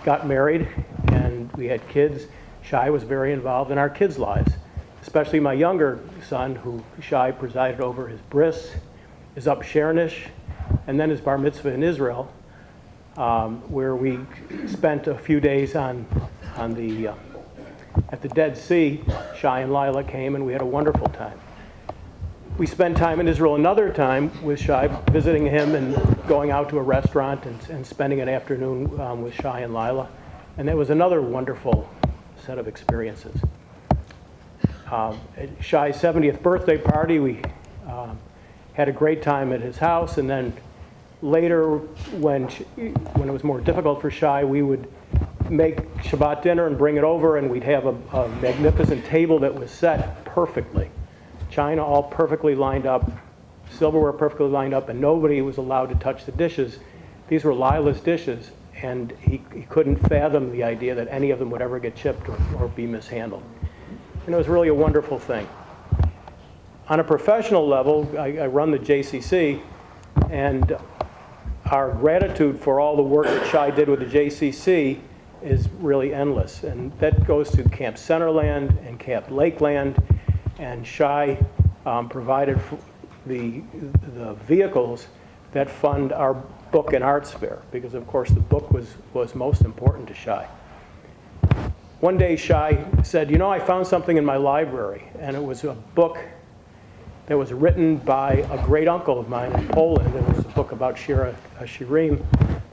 got married and we had kids, Shay was very involved in our kids' lives, especially my younger son, who Shay presided over his bris, his upshernish, and then his bar mitzvah in Israel, where we spent a few days at the Dead Sea. Shay and Lila came, and we had a wonderful time. We spent time in Israel another time with Shay, visiting him and going out to a restaurant and spending an afternoon with Shay and Lila. And that was another wonderful set of experiences. At Shay's 70th birthday party, we had a great time at his house, and then later, when it was more difficult for Shay, we would make Shabbat dinner and bring it over, and we'd have a magnificent table that was set perfectly. China all perfectly lined up, silverware perfectly lined up, and nobody was allowed to touch the dishes. These were Lila's dishes, and he couldn't fathom the idea that any of them would ever get chipped or be mishandled. And it was really a wonderful thing. On a professional level, I run the JCC, and our gratitude for all the work that Shay did with the JCC is really endless. And that goes to Camp Centerland and Camp Lakeland, and Shay provided the vehicles that fund our book and arts fair, because of course the book was most important to Shay. One day Shay said, you know, I found something in my library, and it was a book that was written by a great uncle of mine in Poland. It was a book about Shira Shirim,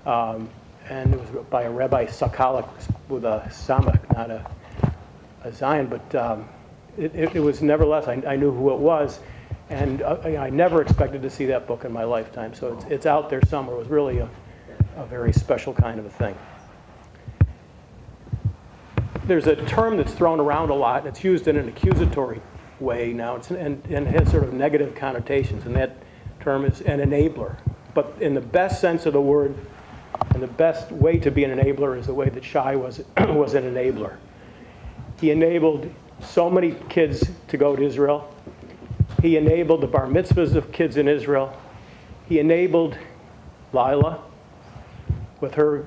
and it was by a Rabbi Sakalik with a Samak, not a Zion, but it was nevertheless, I knew who it was, and I never expected to see that book in my lifetime, so it's out there somewhere. It was really a very special kind of a thing. There's a term that's thrown around a lot, and it's used in an accusatory way now, and it has sort of negative connotations, and that term is an enabler. But in the best sense of the word, and the best way to be an enabler is the way that Shay was an enabler. He enabled so many kids to go to Israel. He enabled the bar mitzvahs of kids in Israel. He enabled Lila with her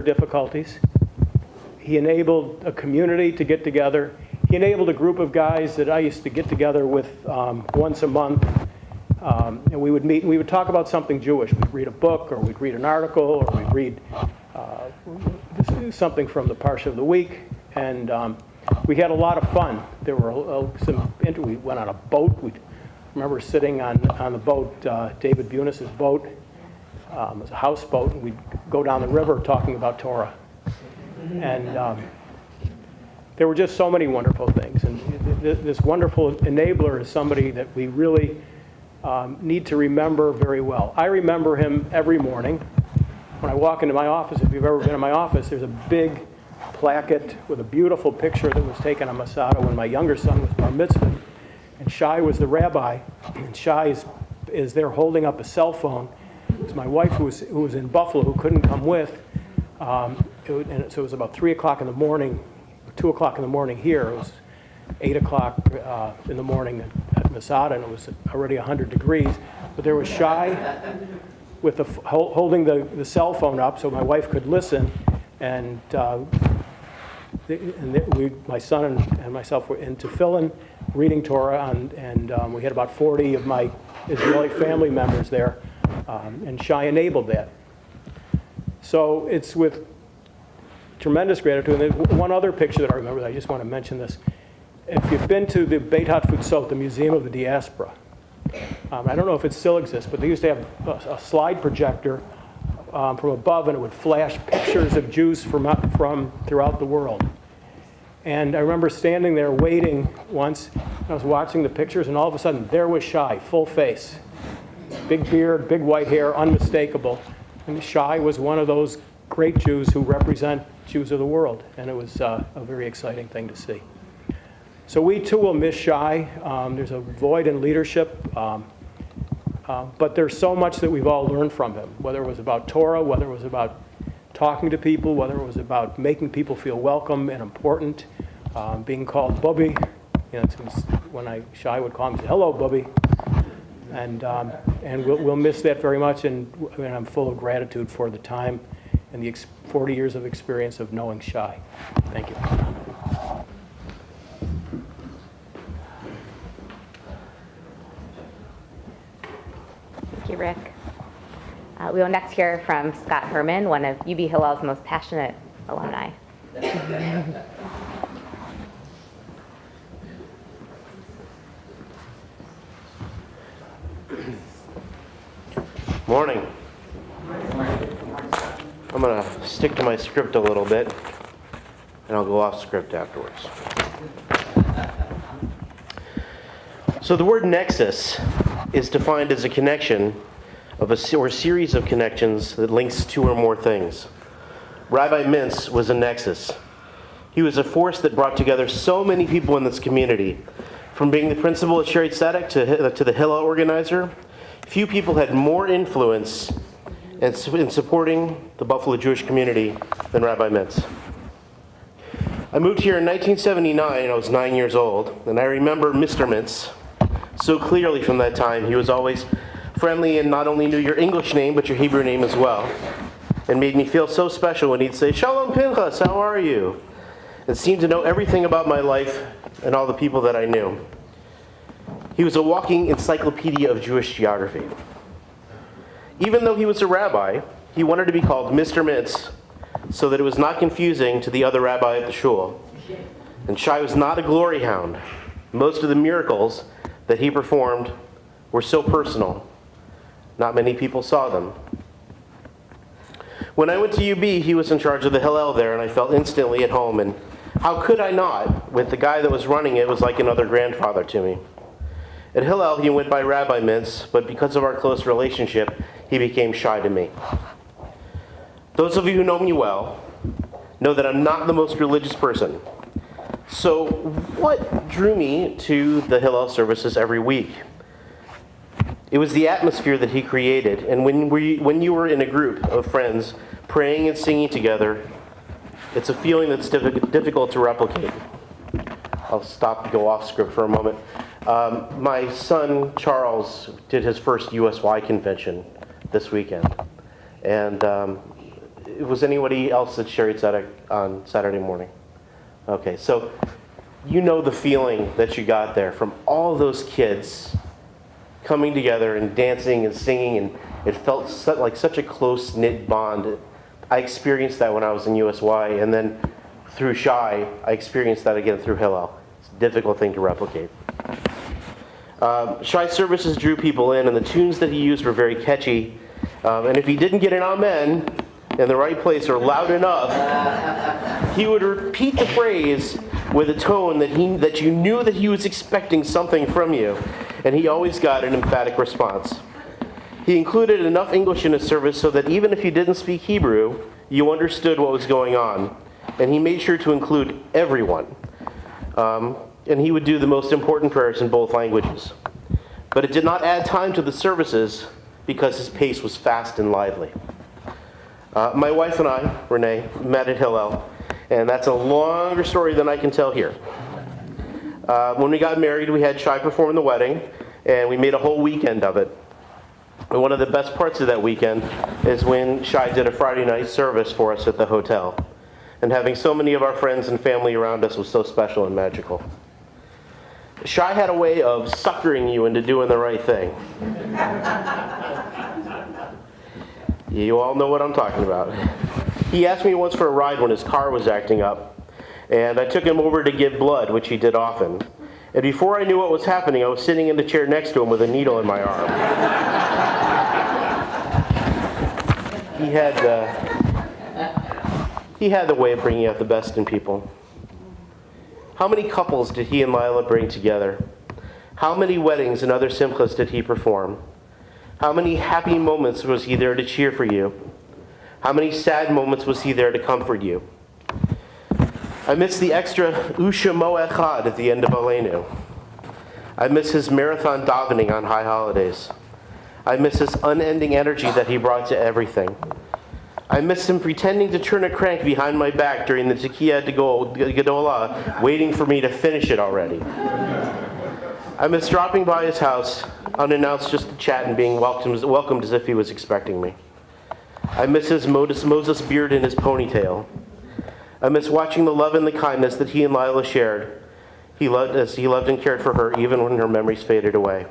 difficulties. He enabled a community to get together. He enabled a group of guys that I used to get together with once a month, and we would meet and we would talk about something Jewish. We'd read a book, or we'd read an article, or we'd read something from the Parsha of the week, and we had a lot of fun. There were we went on a boat. We remember sitting on the boat, David Bunis's boat. It was a houseboat, and we'd go down the river talking about Torah. And there were just so many wonderful things. And this wonderful enabler is somebody that we really need to remember very well. I remember him every morning. When I walk into my office, if you've ever been in my office, there's a big placket with a beautiful picture that was taken on Masada when my younger son was bar mitzvah. And Shay was the rabbi, and Shay is there holding up a cell phone. It was my wife who was in Buffalo, who couldn't come with. So it was about 3 o'clock in the morning, 2 o'clock in the morning here. It was 8 o'clock in the morning at Masada, and it was already 100 degrees. But there was Shay with holding the cell phone up so my wife could listen, and my son and myself were in tefillin, reading Torah, and we had about 40 of my Israeli family members there, and Shay enabled that. So it's with tremendous gratitude. And there's one other picture that I remember that I just want to mention this. If you've been to the Beit HaTfutzot, the Museum of the Diaspora, I don't know if it still exists, but they used to have a slide projector from above, and it would flash pictures of Jews from throughout the world. And I remember standing there waiting once, and I was watching the pictures, and all of a sudden, there was Shay, full face. Big beard, big white hair, unmistakable. And Shay was one of those great Jews who represent Jews of the world, and it was a very exciting thing to see. So we too will miss Shay. There's a void in leadership, but there's so much that we've all learned from him, whether it was about Torah, whether it was about talking to people, whether it was about making people feel welcome and important, being called Bubby. You know, when Shay would call him, say, "Hello, Bubby," and we'll miss that very much. And I'm full of gratitude for the time and the 40 years of experience of knowing Shay. Thank you. Thank you, Rick. We will next hear from Scott Herman, one of UB Hillel's most passionate alumni. Morning. I'm going to stick to my script a little bit, and I'll go off script afterwards. So the word nexus is defined as a connection or a series of connections that links two or more things. Rabbi Mintz was a nexus. He was a force that brought together so many people in this community From being the principal at Shay to the Hillel organizer, few people had more influence in supporting the Buffalo Jewish community than Rabbi Mintz. I moved here in 1979. I was 9 years old, and I remember Mr. Mintz so clearly from that time. He was always friendly and not only knew your English name, but your Hebrew name as well, and made me feel so special when he'd say, "Shalom Pinchas, how are you?" and seemed to know everything about my life and all the people that I knew. He was a walking encyclopedia of Jewish geography. Even though he was a rabbi, he wanted to be called Mr. Mintz so that it was not confusing to the other rabbi at the shul. And Shay was not a glory hound. Most of the miracles that he performed were so personal. Not many people saw them. When I went to UB, he was in charge of the Hillel there, and I felt instantly at home. And how could I not? With the guy that was running it was like another grandfather to me. At Hillel, he went by Rabbi Mintz, but because of our close relationship, he became Shay to me. Those of you who know me well know that I'm not the most religious person. So what drew me to the Hillel services every week? It was the atmosphere that he created. And when you were in a group of friends praying and singing together, it's a feeling that's difficult to replicate. I'll stop and go off script for a moment. My son, Charles, did his first USY convention this weekend. And was anybody else at Shay Tzedek on Saturday morning? Okay, so you know the feeling that you got there from all those kids coming together and dancing and singing, and it felt like such a close-knit bond. I experienced that when I was in USY, and then through Shay, I experienced that again through Hillel. It's a difficult thing to replicate. Shay services drew people in, and the tunes that he used were very catchy. And if he didn't get an amen in the right place or loud enough, he would repeat the phrase with a tone that you knew that he was expecting something from you. And he always got an emphatic response. He included enough English in his service so that even if you didn't speak Hebrew, you understood what was going on. And he made sure to include everyone. And he would do the most important prayers in both languages. But it did not add time to the services because his pace was fast and lively. My wife and I, Renee, met at Hillel, and that's a longer story than I can tell here. When we got married, we had Shay perform the wedding, and we made a whole weekend of it. And one of the best parts of that weekend is when Shay did a Friday night service for us at the hotel. And having so many of our friends and family around us was so special and magical. Shay had a way of suckering you into doing the right thing. You all know what I'm talking about. He asked me once for a ride when his car was acting up, and I took him over to give blood, which he did often. And before I knew what was happening, I was sitting in the chair next to him with a needle in my arm. He had the way of bringing out the best in people. How many couples did he and Lila bring together? How many weddings and other simchas did he perform? How many happy moments was he there to cheer for you? How many sad moments was he there to comfort you? I miss the extra Ushamo Echad at the end of Aleinu. I miss his marathon davening on high holidays. I miss his unending energy that he brought to everything. I miss him pretending to turn a crank behind my back during the Tekiah Gedolah, waiting for me to finish it already. I miss dropping by his house, unannounced just to chat and being welcomed as if he was expecting me. I miss his Moses beard and his ponytail. I miss watching the love and the kindness that he and Lila shared. He loved and cared for her even when her memories faded away.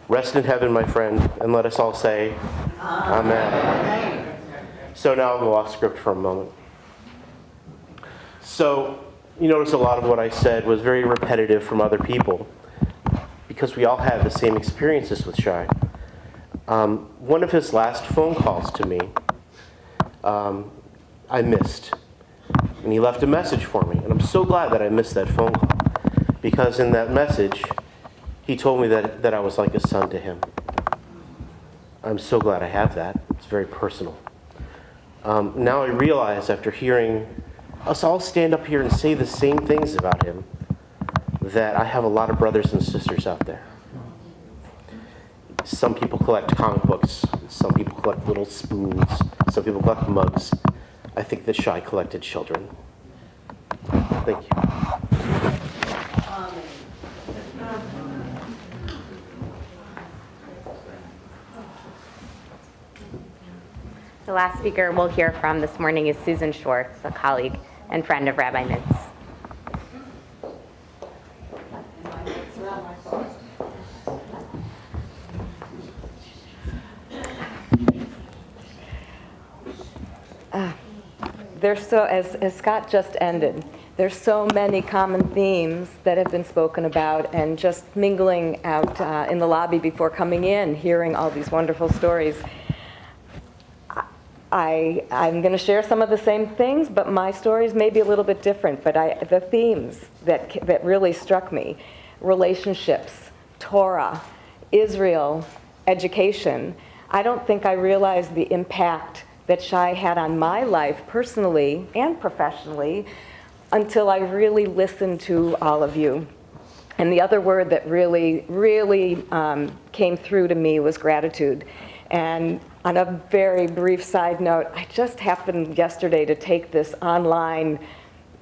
Rest in heaven, my friend, and let us all say, Amen. So now I'll go off script for a moment. So you notice a lot of what I said was very repetitive from other people because we all had the same experiences with Shay. One of his last phone calls to me, I missed. And he left a message for me. And I'm so glad that I missed that phone call. Because in that message, he told me that I was like a son to him. I'm so glad I have that. It's very personal. Now I realize after hearing us all stand up here and say the same things about him, that I have a lot of brothers and sisters out there. Some people collect comic books. Some people collect little spoons. Some people collect mugs. I think that Shay collected children. Thank you. The last speaker we'll hear from this morning is Susan Schwartz, a colleague and friend of Rabbi Mintz. There's so, as Scott just ended, there's so many common themes that have been spoken about, and just mingling out in the lobby before coming in, hearing all these wonderful stories. I'm going to share some of the same things, but my stories may be a little bit different. But the themes that really struck me: relationships, Torah, Israel, education. I don't think I realized the impact that Shay had on my life personally and professionally until I really listened to all of you. And the other word that really came through to me was gratitude. And on a very brief side note, I just happened yesterday to take this online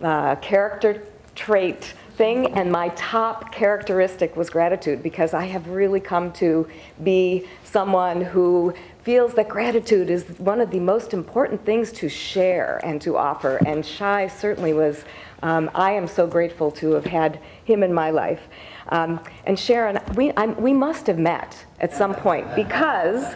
character trait thing, and my top characteristic was gratitude, because I have really come to be someone who feels that gratitude is one of the most important things to share and to offer. And Shay certainly was. I am so grateful to have had him in my life. And Sharon, we must have met at some point, because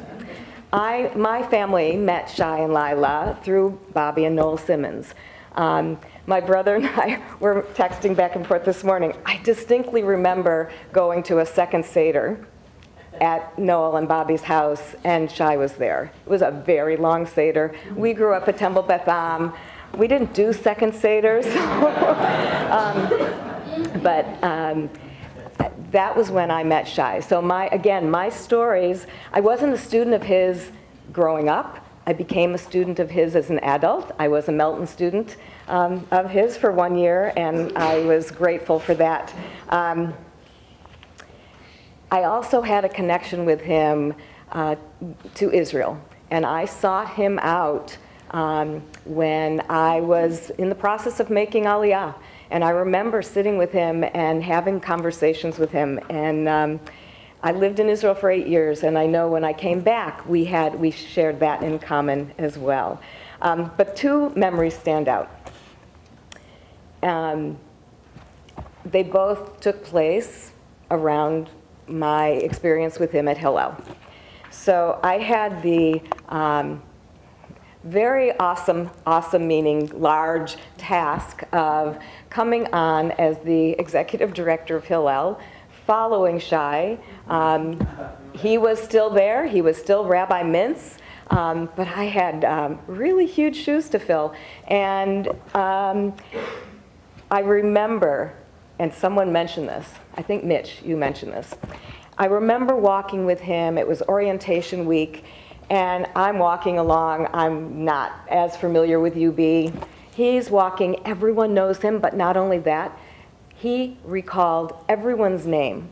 my family met Shay and Lila through Bobby and Noel Simmons. My brother and I were texting back and forth this morning. I distinctly remember going to a second Seder at Noel and Bobby's house, and Shay was there. It was a very long Seder. We grew up at Temple Beth Am. We didn't do second Seders, but that was when I met Shay. So my stories, I wasn't a student of his growing up. I became a student of his as an adult. I was a Melton student of his for 1 year, and I was grateful for that. I also had a connection with him to Israel, and I sought him out when I was in the process of making Aliyah. And I remember sitting with him and having conversations with him. And I lived in Israel for 8 years, and I know when I came back, we shared that in common as well. But two memories stand out. They both took place around my experience with him at Hillel. So I had the very awesome meaning large task of coming on as the executive director of Hillel, following Shay. He was still there. He was still Rabbi Mintz. But I had really huge shoes to fill. And I remember, and someone mentioned this, I think Mitch, you mentioned this. I remember walking with him. It was orientation week, and I'm walking along. I'm not as familiar with UB. He's walking. Everyone knows him, but not only that, he recalled everyone's name,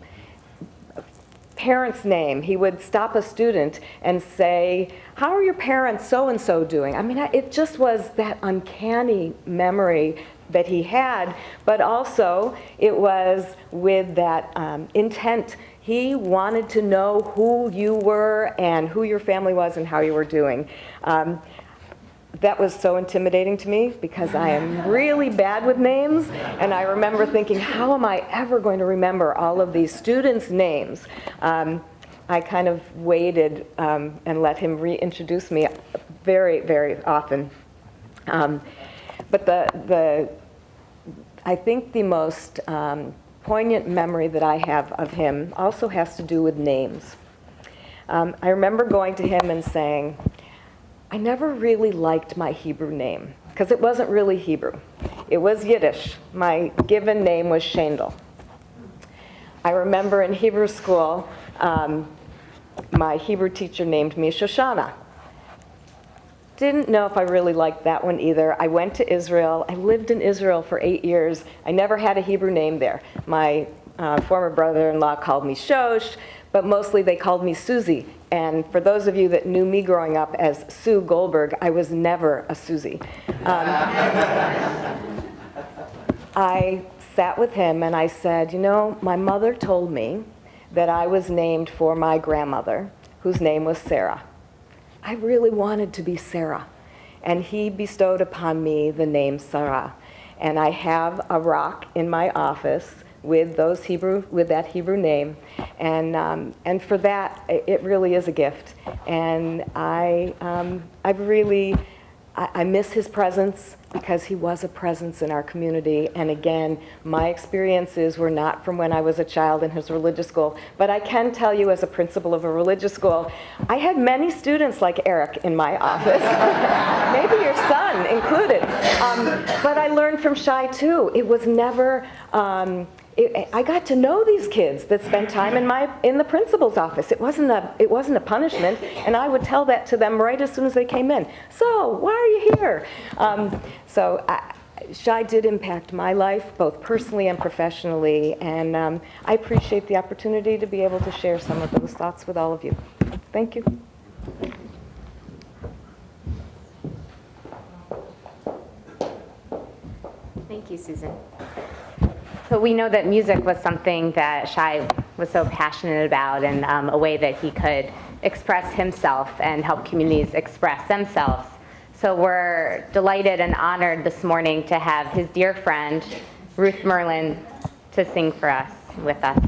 parent's name. He would stop a student and say, "How are your parents so-and-so doing?" I mean, it just was that uncanny memory that he had, but also it was with that intent. He wanted to know who you were and who your family was and how you were doing. That was so intimidating to me because I am really bad with names, and I remember thinking, how am I ever going to remember all of these students' names? I kind of waited and let him reintroduce me very, very often. But I think the most poignant memory that I have of him also has to do with names. I remember going to him and saying, I never really liked my Hebrew name, because it wasn't really Hebrew. It was Yiddish. My given name was Shendel. I remember in Hebrew school, my Hebrew teacher named me Shoshana. didn't know if I really liked that one either. I went to Israel. I lived in Israel for 8 years. I never had a Hebrew name there. My former brother-in-law called me Shosh, but mostly they called me Susie. And for those of you that knew me growing up as Sue Goldberg, I was never a Susie. I sat with him and I said, you know, my mother told me that I was named for my grandmother, whose name was Sarah. I really wanted to be Sarah. And he bestowed upon me the name Sarah. And I have a rock in my office with that Hebrew name. And for that, it really is a gift. And I miss his presence because he was a presence in our community. And again, my experiences were not from when I was a child in his religious school. But I can tell you, as a principal of a religious school, I had many students like Eric in my office, maybe your son included. But I learned from Shay too. It was never, I got to know these kids that spent time in the principal's office. It wasn't a punishment, and I would tell that to them right as soon as they came in. So, why are you here? Shay did impact my life, both personally and professionally, and I appreciate the opportunity to be able to share some of those thoughts with all of you. Thank you. Thank you, Susan. So we know that music was something that Shay was so passionate about, and a way that he could express himself and help communities express themselves. So we're delighted and honored this morning to have his dear friend, Ruth Merlin, to sing for us, with us.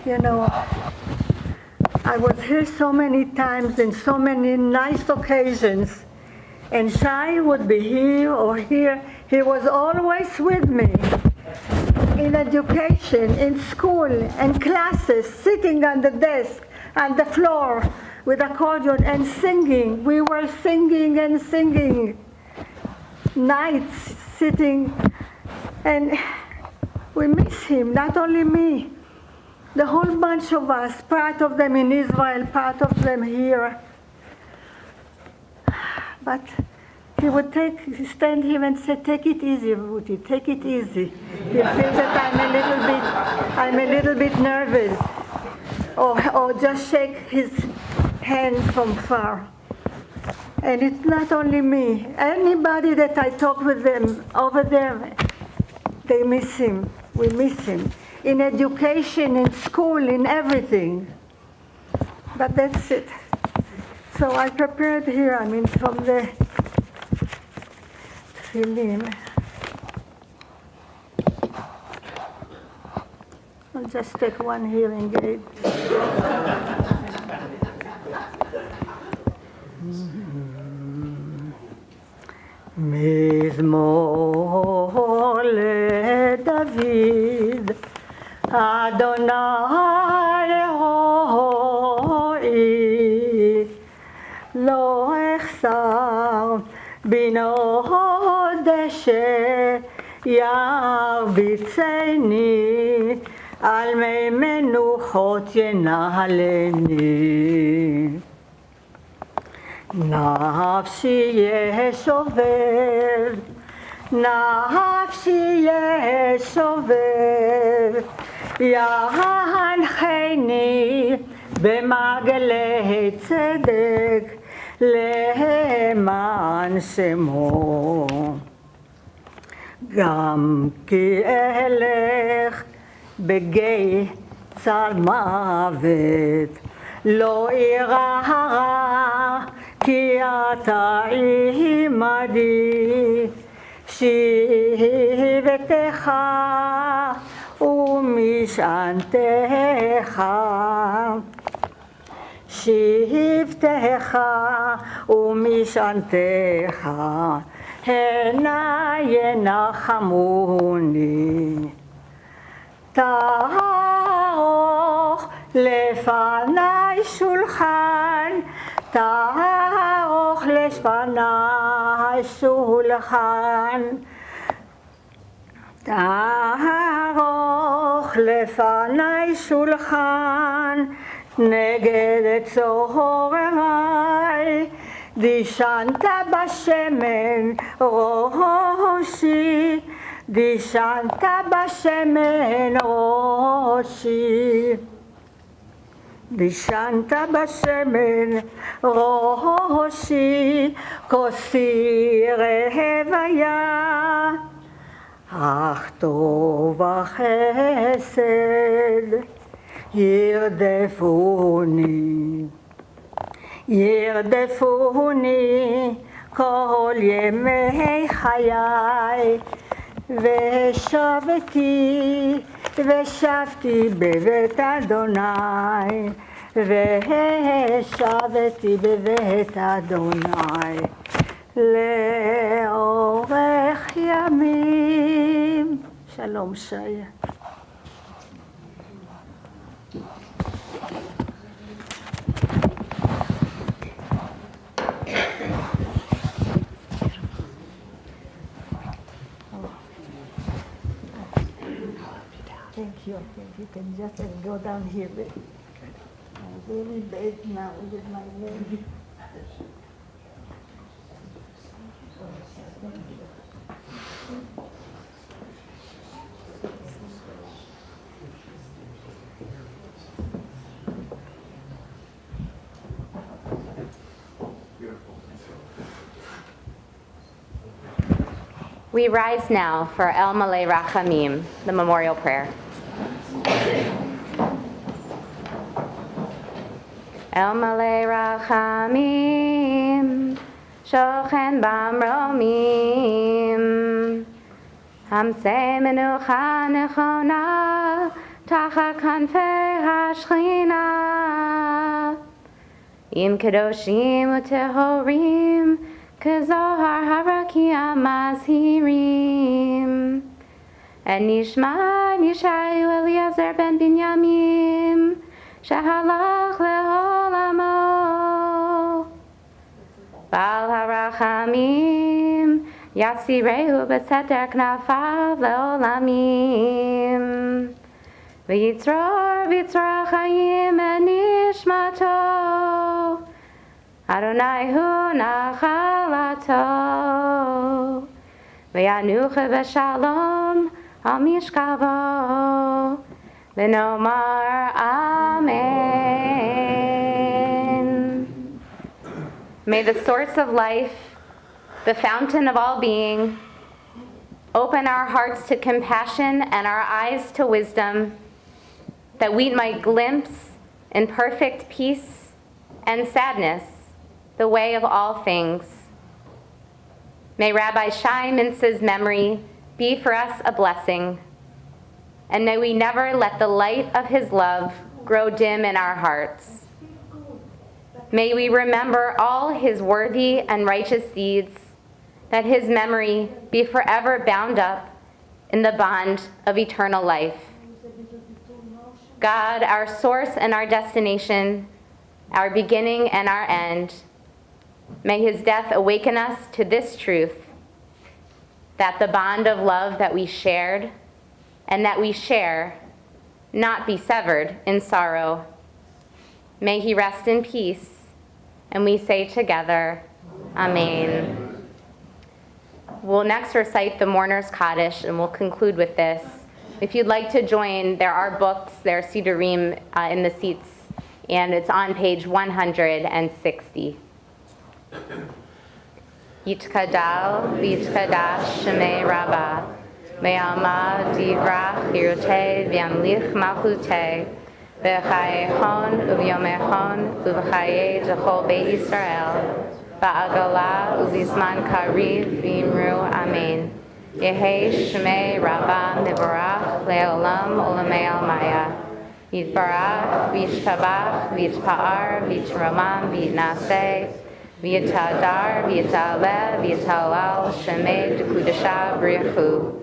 You know, I was here so many times in so many nice occasions, and Shay would be here or here. He was always with me in education, in school, in classes, sitting on the desk, on the floor with accordion and singing. We were singing and singing, nights sitting, and we miss him, not only me. The whole bunch of us, part of them in Israel, part of them here. But he would stand here and say, "Take it easy, Ruthie, take it easy." He feels that I'm a little bit nervous. Or just shake his hand from far. And it's not only me. Anybody that I talk with them over there, they miss him. We miss him. In education, in school, in everything. But that's it. So I prepared here, from the Tefillin. I'll just take one hearing aid. מזמור לדוד, אדוני רואי, לא אחסר בנו דשא, ירביצני, על מי מנוחות ינהלני. נפשי ישובב, נפשי ישובב, ינחני במעגלי צדק למען שמו. גם כי אלך בגיא צר מוות, לא אירא רע, כי אתה עמדי, שבטך ומשענתך, שבטך ומשענתך, הנה ינחמוני. תערוך לפני שולחן, תערוך לפני שולחן, תערוך לפני שולחן, נגד צהרי, דשנת בשמן ראשי, דשנת בשמן ראשי, דשנת בשמן ראשי, כוסי רוויה, אך טוב החסד ירדפוני, ירדפוני כל ימי חיי, ושבתי בבית אדוני, ושבתי בבית אדוני לאורך ימים. שלום שי. Thank you. You can just go down here. I'm very bad now with my leg. We rise now for El Malei Rachamim, the memorial prayer. El Malei Rachamim, Shochen Bamromim, Hamsei Menucha Nechona, Tachat Kanfei HaShechina, Im Kedoshim Utehorim, Kezohar Harakia Mazhirim, and Nishma Yishayu Eliezer ben Binyamin, Shehalach le'olamo, Baal Harachamim, Yasirehu b'seter knafav le'olamim, V'yitzror v'yitzror chayim en nishmato, Adonai hu nachalato, v'yanucha v'shalom al mishkavo, v'nomar amen. May the source of life, the fountain of all being, open our hearts to compassion and our eyes to wisdom, that we might glimpse in perfect peace and sadness the way of all things. May Rabbi Shay Mintz's memory be for us a blessing, and may we never let the light of his love grow dim in our hearts. May we remember all his worthy and righteous deeds, that his memory be forever bound up in the bond of eternal life. God, our source and our destination, our beginning and our end, may his death awaken us to this truth, that the bond of love that we shared and that we share not be severed in sorrow. May he rest in peace, and we say together, Amen. We'll next recite the Mourner's Kaddish, and we'll conclude with this. If you'd like to join, there are books, there are sidurim in the seats, and it's on page 160. Yitkadal v'yitkadash shemei Rabba, ve'alma divrach hirutei v'yamlich malchutei, ve'chayechon u'vyomechon u'v'chayei d'chol beit Yisrael, ba'agala u'bizman kariv v'imru amen. Yehei shemei Rabba mivarach le'olam u'lamei almaya. Yitbarach, V'yishtabach, V'yitpa'ar, V'yitromam, V'yitnaseh, V'yitadar, V'yitaleh, V'yitalal, Shemei, Dekudasha, B'richu.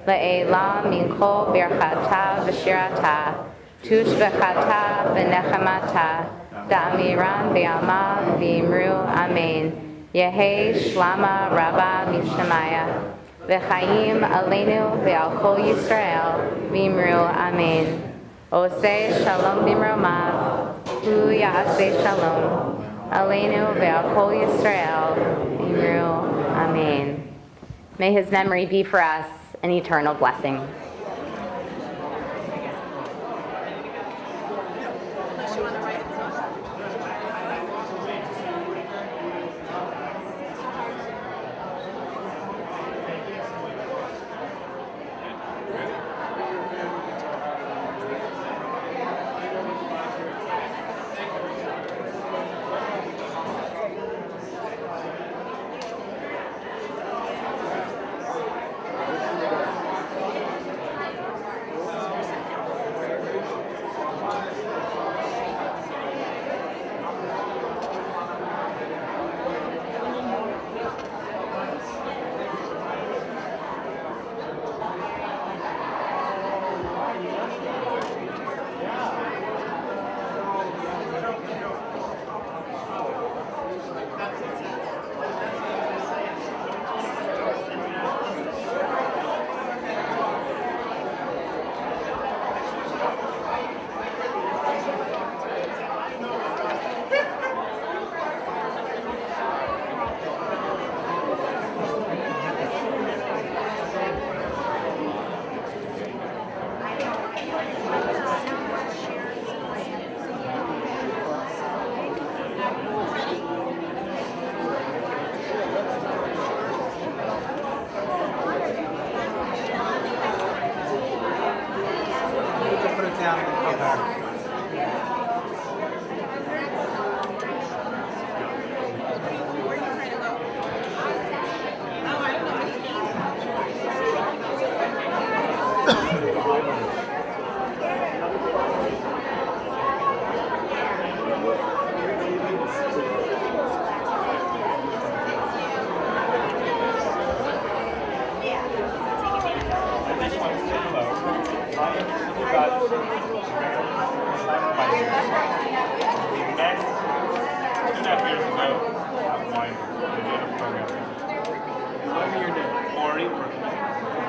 Le'elam min kol birchata v'shirata, tush v'chata v'nechamata, da'amiran v'yama v'imru amen. Yehi shlama rabba mishamaya, v'chaim aleinu v'al kol Yisrael v'imru amen. Oseh shalom b'mromav, hu ya'aseh shalom, aleinu v'al kol Yisrael v'imru amen. May his memory be for us an eternal blessing.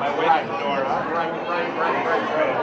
My wife, Nora. Right.